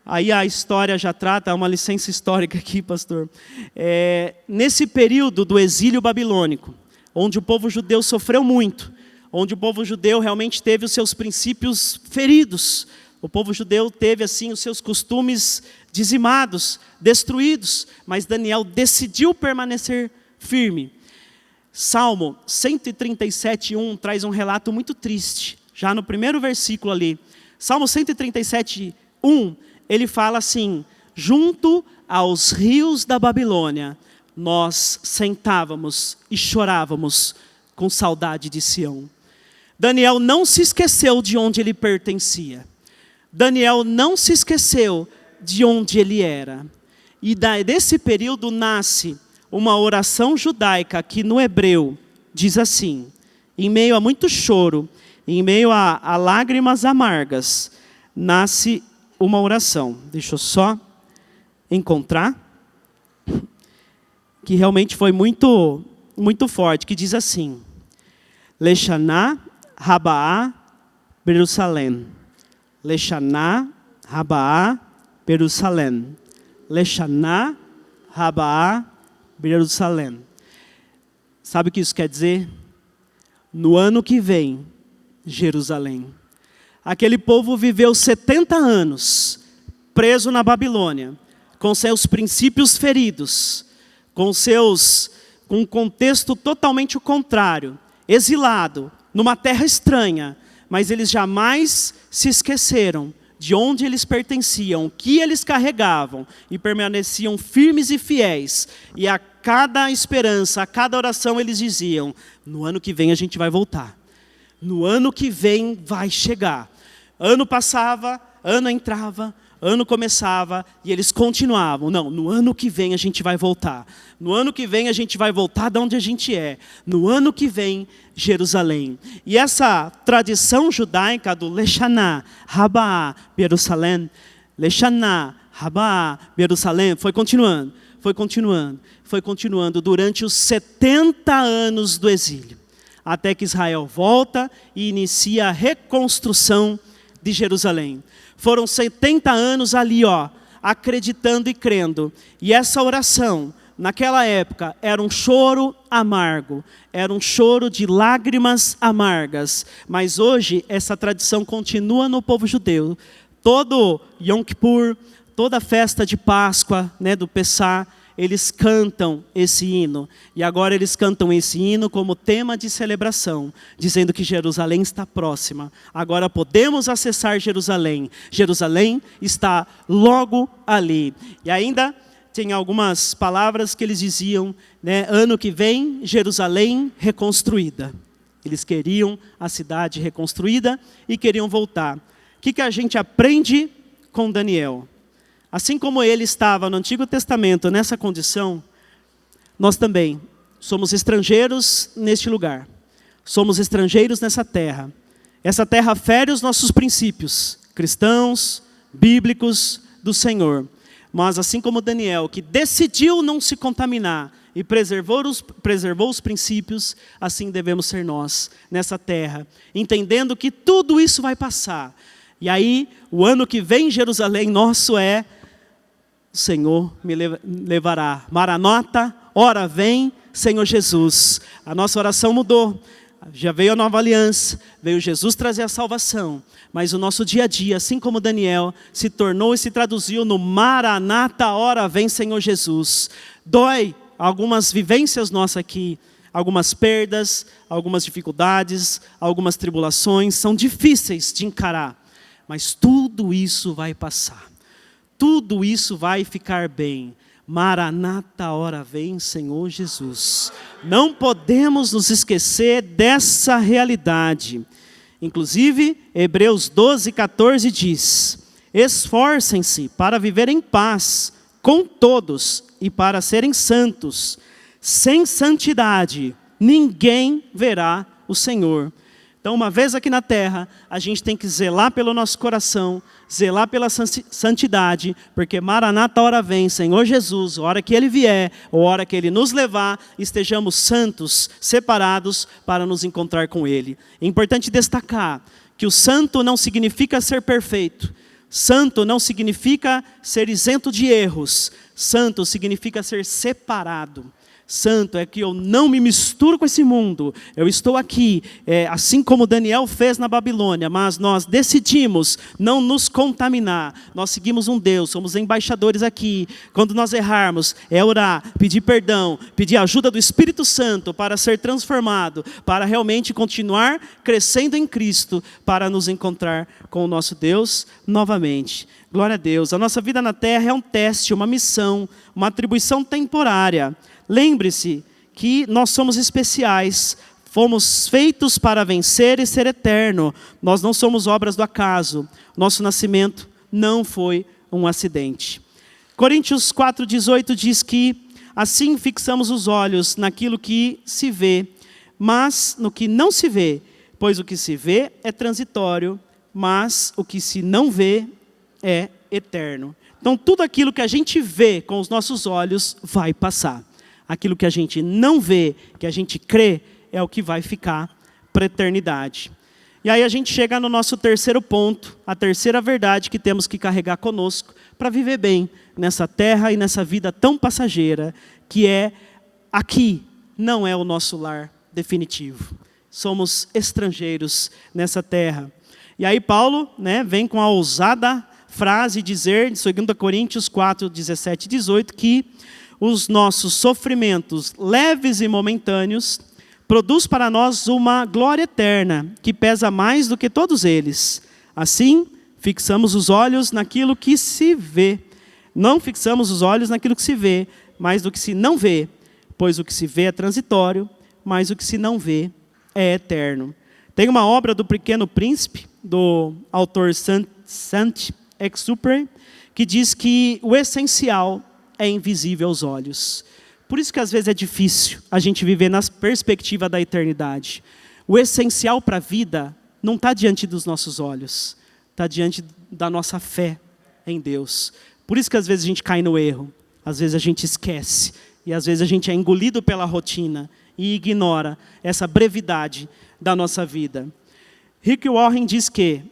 Aí a história já trata, uma licença histórica aqui, pastor. Nesse período do exílio babilônico, onde o povo judeu sofreu muito, onde o povo judeu realmente teve os seus princípios feridos, o povo judeu teve assim os seus costumes dizimados, destruídos, mas Daniel decidiu permanecer firme. Salmo 137:1 traz um relato muito triste, já no primeiro versículo ali. Salmo 137:1, ele fala assim: junto aos rios da Babilônia, nós sentávamos e chorávamos com saudade de Sião. Daniel não se esqueceu de onde ele pertencia. Daniel não se esqueceu de onde ele era. E desse período nasce uma oração judaica que no hebreu diz assim: em meio a muito choro, em meio a lágrimas amargas, nasce uma oração. Deixa eu só encontrar, que realmente foi muito, muito forte, que diz assim: Lechaná, Rabaá, Jerusalém. Lechaná, Rabaá, Jerusalém. Lechaná, Rabaá, Jerusalém. Sabe o que isso quer dizer? No ano que vem, Jerusalém. Aquele povo viveu 70 anos preso na Babilônia, com seus princípios feridos, com um contexto totalmente contrário, exilado, numa terra estranha, mas eles jamais se esqueceram de onde eles pertenciam, o que eles carregavam, e permaneciam firmes e fiéis. E a cada esperança, a cada oração eles diziam: no ano que vem a gente vai voltar. no ano que vem vai chegar. Ano passava, ano entrava, ano começava e eles continuavam. Não, no ano que vem a gente vai voltar. No ano que vem a gente vai voltar de onde a gente é. No ano que vem, Jerusalém. E essa tradição judaica do Leshaná, Rabá, Jerusalém, Leshaná, Rabá, Jerusalém, foi continuando durante os 70 anos do exílio. Até que Israel volta e inicia a reconstrução de Jerusalém. Foram 70 anos ali, acreditando e crendo. E essa oração, naquela época, era um choro amargo. Era um choro de lágrimas amargas. Mas hoje, essa tradição continua no povo judeu. Todo Yom Kippur, toda festa de Páscoa, do Pessah, eles cantam esse hino. E agora eles cantam esse hino como tema de celebração, dizendo que Jerusalém está próxima. Agora podemos acessar Jerusalém. Jerusalém está logo ali. E ainda tem algumas palavras que eles diziam, ano que vem, Jerusalém reconstruída. Eles queriam a cidade reconstruída e queriam voltar. O que a gente aprende com Daniel? Assim como ele estava no Antigo Testamento nessa condição, nós também somos estrangeiros neste lugar. Somos estrangeiros nessa terra. Essa terra fere os nossos princípios cristãos, bíblicos do Senhor. Mas assim como Daniel, que decidiu não se contaminar e preservou os princípios, assim devemos ser nós nessa terra, entendendo que tudo isso vai passar. E aí, o ano que vem, Jerusalém nosso é: o Senhor me levará. Maranata, ora vem, Senhor Jesus. A nossa oração mudou. Já veio a nova aliança, veio Jesus trazer a salvação. Mas o nosso dia a dia, assim como Daniel, se tornou e se traduziu no Maranata, ora vem, Senhor Jesus. Dói algumas vivências nossas aqui, algumas perdas, algumas dificuldades, algumas tribulações, são difíceis de encarar. Mas tudo isso vai passar. Tudo isso vai ficar bem. Maranata, ora vem, Senhor Jesus. Não podemos nos esquecer dessa realidade. Inclusive, Hebreus 12:14 diz: esforcem-se para viver em paz com todos e para serem santos. Sem santidade, ninguém verá o Senhor. Então, uma vez aqui na terra, a gente tem que zelar pelo nosso coração, zelar pela santidade, porque Maranata, hora vem, Senhor Jesus, a hora que Ele vier, ou a hora que Ele nos levar, estejamos santos, separados para nos encontrar com Ele. É importante destacar que o santo não significa ser perfeito, santo não significa ser isento de erros, santo significa ser separado. Santo é que eu não me misturo com esse mundo. Eu estou aqui, assim como Daniel fez na Babilônia, mas nós decidimos não nos contaminar. Nós seguimos um Deus, somos embaixadores aqui. Quando nós errarmos, é orar, pedir perdão, pedir a ajuda do Espírito Santo para ser transformado, para realmente continuar crescendo em Cristo, para nos encontrar com o nosso Deus novamente. Glória a Deus. A nossa vida na terra é um teste, uma missão, uma atribuição temporária. Lembre-se que nós somos especiais, fomos feitos para vencer e ser eterno. Nós não somos obras do acaso. Nosso nascimento não foi um acidente. Coríntios 4:18 diz que assim fixamos os olhos naquilo que se vê, mas no que não se vê, pois o que se vê é transitório, mas o que se não vê é eterno. Então tudo aquilo que a gente vê com os nossos olhos vai passar. Aquilo que a gente não vê, que a gente crê, é o que vai ficar para a eternidade. E aí a gente chega no nosso terceiro ponto, a terceira verdade que temos que carregar conosco para viver bem nessa terra e nessa vida tão passageira, que é: aqui não é o nosso lar definitivo. Somos estrangeiros nessa terra. E aí Paulo, vem com a ousada frase dizer, em 2 Coríntios 4, 17 e 18, que os nossos sofrimentos leves e momentâneos produz para nós uma glória eterna, que pesa mais do que todos eles. Assim, fixamos os olhos naquilo que se vê. Não fixamos os olhos naquilo que se vê, mas do que se não vê. Pois o que se vê é transitório, mas o que se não vê é eterno. Tem uma obra do Pequeno Príncipe, do autor Saint-Exupéry, que diz que o essencial é invisível aos olhos. Por isso que às vezes é difícil a gente viver na perspectiva da eternidade. O essencial para a vida não está diante dos nossos olhos, está diante da nossa fé em Deus. Por isso que às vezes a gente cai no erro, às vezes a gente esquece, e às vezes a gente é engolido pela rotina e ignora essa brevidade da nossa vida. Rick Warren diz que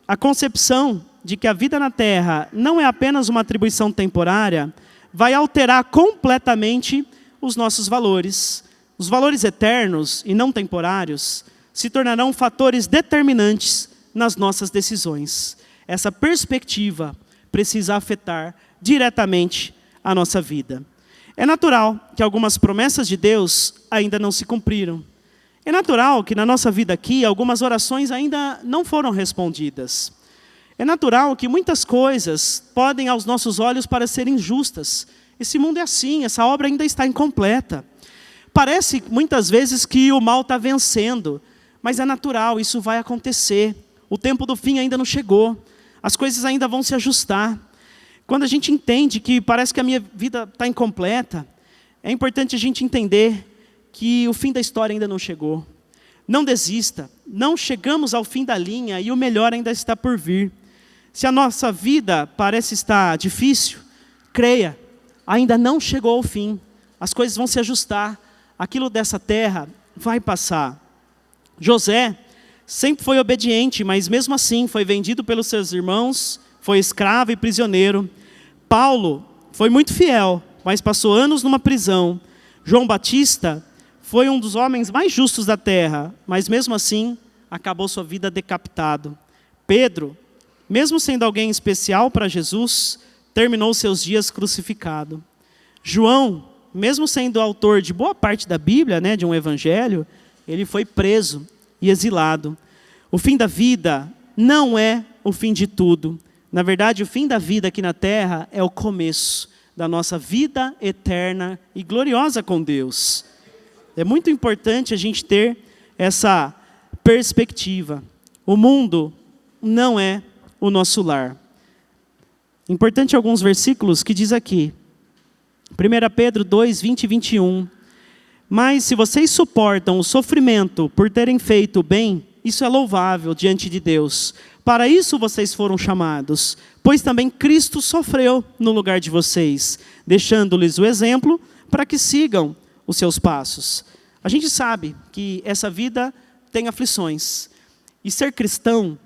a concepção de que a vida na Terra não é apenas uma atribuição temporária, vai alterar completamente os nossos valores. Os valores eternos e não temporários se tornarão fatores determinantes nas nossas decisões. Essa perspectiva precisa afetar diretamente a nossa vida. É natural que algumas promessas de Deus ainda não se cumpriram. É natural que na nossa vida aqui algumas orações ainda não foram respondidas. É natural que muitas coisas podem aos nossos olhos parecerem injustas. Esse mundo é assim, essa obra ainda está incompleta. Parece muitas vezes que o mal está vencendo, mas é natural, isso vai acontecer. O tempo do fim ainda não chegou, as coisas ainda vão se ajustar. Quando a gente entende que parece que a minha vida está incompleta, é importante a gente entender que o fim da história ainda não chegou. Não desista, não chegamos ao fim da linha e o melhor ainda está por vir. Se a nossa vida parece estar difícil, creia, ainda não chegou ao fim. As coisas vão se ajustar, aquilo dessa terra vai passar. José sempre foi obediente, mas mesmo assim foi vendido pelos seus irmãos, foi escravo e prisioneiro. Paulo foi muito fiel, mas passou anos numa prisão. João Batista foi um dos homens mais justos da terra, mas mesmo assim acabou sua vida decapitado. Pedro, mesmo sendo alguém especial para Jesus, terminou seus dias crucificado. João, mesmo sendo autor de boa parte da Bíblia, de um evangelho, ele foi preso e exilado. O fim da vida não é o fim de tudo. Na verdade, o fim da vida aqui na terra é o começo da nossa vida eterna e gloriosa com Deus. É muito importante a gente ter essa perspectiva. O mundo não é o nosso lar. Importante alguns versículos que diz aqui. 1 Pedro 2, 20 e 21. Mas se vocês suportam o sofrimento por terem feito o bem, isso é louvável diante de Deus. Para isso vocês foram chamados, pois também Cristo sofreu no lugar de vocês, deixando-lhes o exemplo para que sigam os seus passos. A gente sabe que essa vida tem aflições. E ser cristão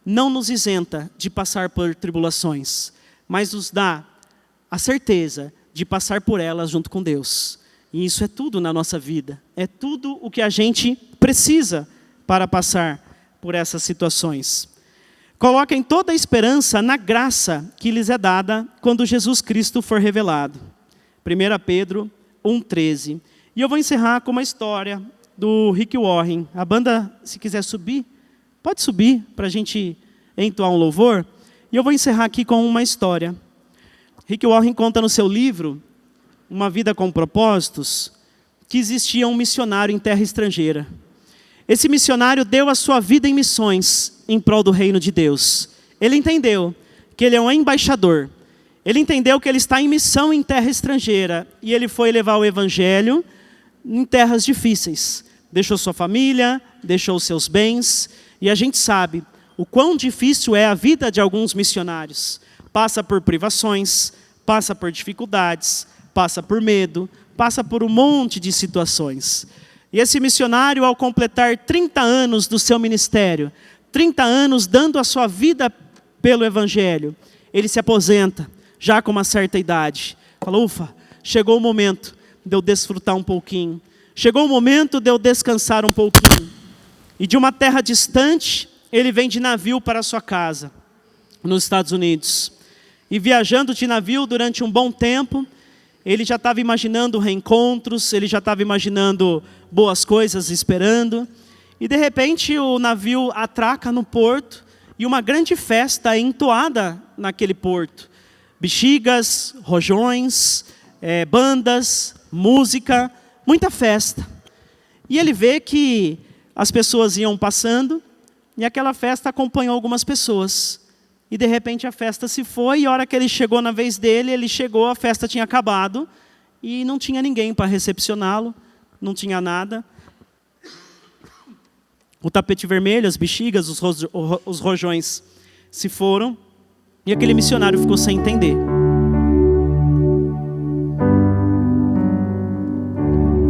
não nos isenta de passar por tribulações, mas nos dá a certeza de passar por elas junto com Deus. E isso é tudo na nossa vida. É tudo o que a gente precisa para passar por essas situações. Coloquem toda a esperança na graça que lhes é dada quando Jesus Cristo for revelado. 1 Pedro 1,13. E eu vou encerrar com uma história do Rick Warren. A banda, se quiser subir, pode subir para a gente entoar um louvor. E eu vou encerrar aqui com uma história. Rick Warren conta no seu livro, Uma Vida com Propósitos, que existia um missionário em terra estrangeira. Esse missionário deu a sua vida em missões em prol do reino de Deus. Ele entendeu que ele é um embaixador. Ele entendeu que ele está em missão em terra estrangeira. E ele foi levar o evangelho em terras difíceis. Deixou sua família, deixou seus bens. E a gente sabe o quão difícil é a vida de alguns missionários. Passa por privações, passa por dificuldades, passa por medo, passa por um monte de situações. E esse missionário, ao completar 30 anos do seu ministério, 30 anos dando a sua vida pelo evangelho, ele se aposenta, já com uma certa idade. Fala, ufa, chegou o momento de eu desfrutar um pouquinho. Chegou o momento de eu descansar um pouquinho. E de uma terra distante, ele vem de navio para a sua casa, nos Estados Unidos. E viajando de navio durante um bom tempo, ele já estava imaginando reencontros, ele já estava imaginando boas coisas esperando. E de repente o navio atraca no porto e uma grande festa é entoada naquele porto. Bexigas, rojões, bandas, música, muita festa. E ele vê que as pessoas iam passando, e aquela festa acompanhou algumas pessoas. E de repente a festa se foi, e a hora que ele chegou na vez dele, ele chegou, a festa tinha acabado, e não tinha ninguém para recepcioná-lo, não tinha nada. O tapete vermelho, as bexigas, os rojões se foram, e aquele missionário ficou sem entender.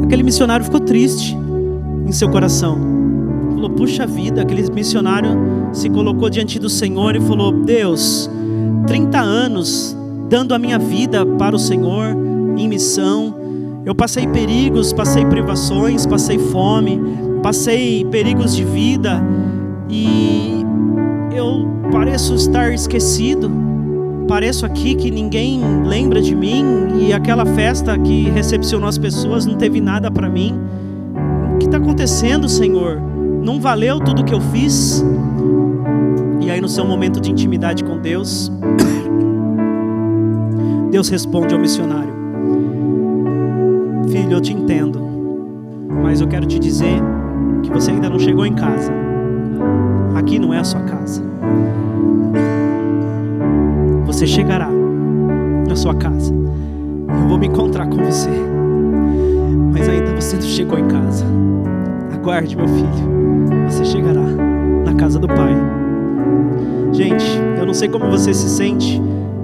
Aquele missionário ficou triste em seu coração. Falou, puxa vida, aquele missionário se colocou diante do Senhor e falou, Deus, 30 anos dando a minha vida para o Senhor, em missão. Eu passei perigos, passei privações, passei fome, passei perigos de vida. E eu pareço estar esquecido. Pareço aqui que ninguém lembra de mim. E aquela festa que recepcionou as pessoas não teve nada para mim. O que está acontecendo, Senhor? Não valeu tudo que eu fiz? E aí no seu momento de intimidade com Deus, Deus responde ao missionário, filho, eu te entendo, mas eu quero te dizer que você ainda não chegou em casa. Aqui não é a sua casa. Você chegará na sua casa. Eu vou me encontrar com você, mas ainda você não chegou em casa. Aguarde, meu filho. Você chegará na casa do Pai. Gente, eu não sei como você se sente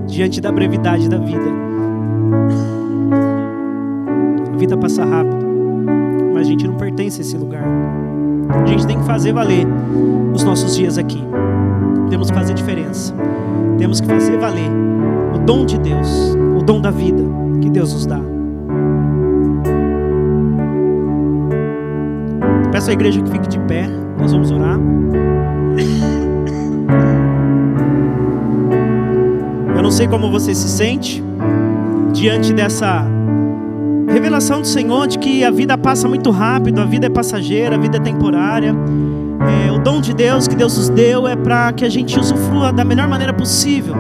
diante da brevidade da vida. A vida passa rápido, mas a gente não pertence a esse lugar. A gente tem que fazer valer os nossos dias aqui. Temos que fazer diferença. Temos que fazer valer o dom de Deus, o dom da vida que Deus nos dá. Peço à igreja que fique de pé, nós vamos orar. Eu não sei como você se sente diante dessa revelação do Senhor de que a vida passa muito rápido, a vida é passageira, a vida é temporária. O dom de Deus que Deus nos deu é para que a gente usufrua da melhor maneira possível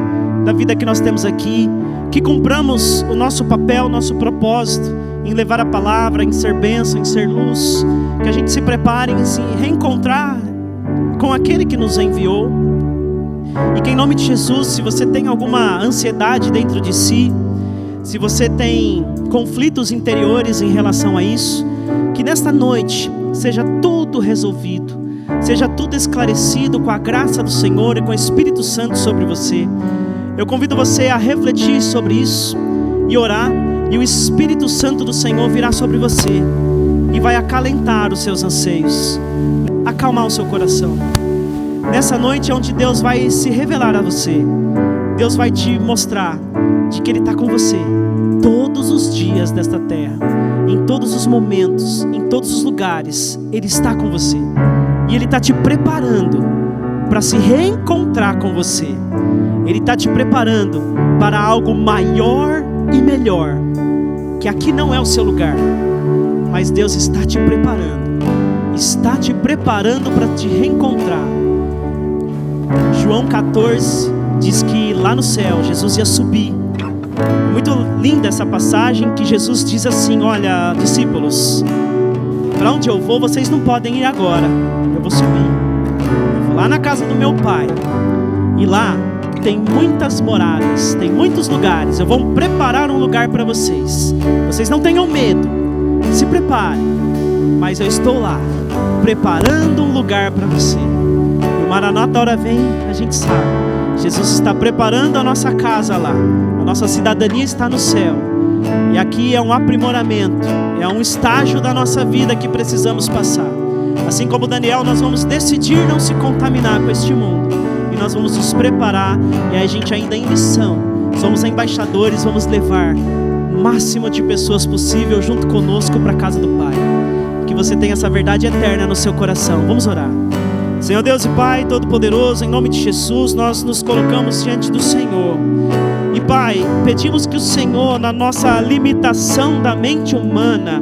da vida que nós temos aqui, que cumpramos o nosso papel, o nosso propósito em levar a palavra, em ser bênção, em ser luz, que a gente se prepare em se reencontrar com aquele que nos enviou. E que em nome de Jesus, se você tem alguma ansiedade dentro de si, se você tem conflitos interiores em relação a isso, que nesta noite seja tudo resolvido, seja tudo esclarecido com a graça do Senhor e com o Espírito Santo sobre você. Eu convido você a refletir sobre isso e orar, e o Espírito Santo do Senhor virá sobre você e vai acalentar os seus anseios, acalmar o seu coração. Nessa noite é onde Deus vai se revelar a você. Deus vai te mostrar de que Ele está com você todos os dias desta terra, em todos os momentos, em todos os lugares. Ele está com você e Ele está te preparando para se reencontrar com você. Ele está te preparando para algo maior e melhor, que aqui não é o seu lugar, mas Deus está te preparando para te reencontrar. João 14 diz que lá no céu Jesus ia subir. É muito linda essa passagem que Jesus diz assim, olha, discípulos, para onde eu vou vocês não podem ir agora, eu vou subir, eu vou lá na casa do meu Pai, e lá tem muitas moradas, tem muitos lugares, eu vou preparar um lugar para vocês. Vocês não tenham medo, se preparem, mas eu estou lá, preparando um lugar para você. E o Maranata, a hora vem, a gente sabe, Jesus está preparando a nossa casa lá, a nossa cidadania está no céu, e aqui é um aprimoramento, é um estágio da nossa vida que precisamos passar. Assim como Daniel, nós vamos decidir não se contaminar com este mundo, e nós vamos nos preparar, e a gente ainda em missão, somos embaixadores, vamos levar o máximo de pessoas possível junto conosco para a casa do Pai. Que você tenha essa verdade eterna no seu coração. Vamos orar. Senhor Deus e Pai Todo-Poderoso, em nome de Jesus, nós nos colocamos diante do Senhor. E Pai, pedimos que o Senhor, na nossa limitação da mente humana,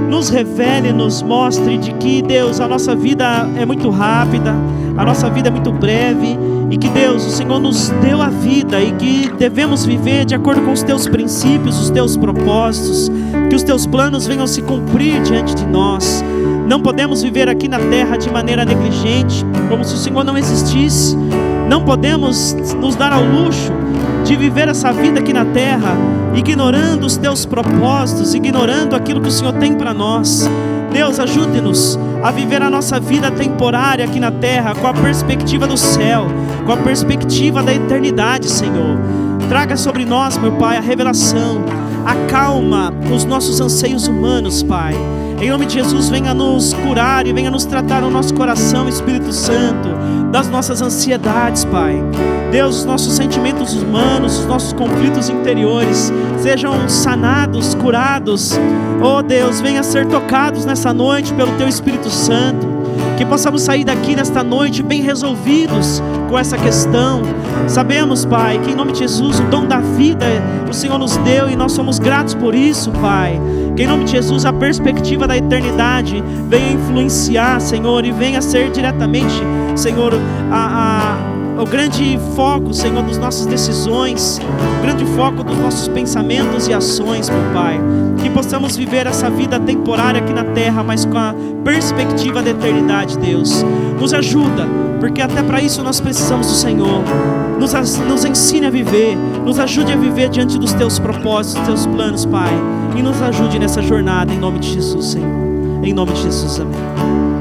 nos revele, nos mostre de que, Deus, a nossa vida é muito rápida, a nossa vida é muito breve, e que, Deus, o Senhor nos deu a vida e que devemos viver de acordo com os Teus princípios, os Teus propósitos, que os Teus planos venham se cumprir diante de nós. Não podemos viver aqui na terra de maneira negligente, como se o Senhor não existisse. Não podemos nos dar ao luxo de viver essa vida aqui na terra, ignorando os teus propósitos, ignorando aquilo que o Senhor tem para nós. Deus, ajude-nos a viver a nossa vida temporária aqui na terra, com a perspectiva do céu, com a perspectiva da eternidade, Senhor. Traga sobre nós, meu Pai, a revelação, acalma os nossos anseios humanos, Pai. Em nome de Jesus, venha nos curar e venha nos tratar no nosso coração, Espírito Santo, das nossas ansiedades, Pai. Deus, os nossos sentimentos humanos, os nossos conflitos interiores sejam sanados, curados. Oh Deus, venha ser tocados nessa noite pelo Teu Espírito Santo. Que possamos sair daqui nesta noite bem resolvidos com essa questão. Sabemos, Pai, que em nome de Jesus o dom da vida o Senhor nos deu e nós somos gratos por isso, Pai. Que em nome de Jesus a perspectiva da eternidade venha influenciar, Senhor, e venha ser diretamente, Senhor, o grande foco, Senhor, das nossas decisões, o grande foco dos nossos pensamentos e ações, meu Pai. Que possamos viver essa vida temporária aqui na terra, mas com a perspectiva da eternidade, Deus. Nos ajuda, porque até para isso nós precisamos do Senhor. Nos ensine a viver, nos ajude a viver diante dos Teus propósitos, dos Teus planos, Pai. E nos ajude nessa jornada, em nome de Jesus, Senhor. Em nome de Jesus, amém.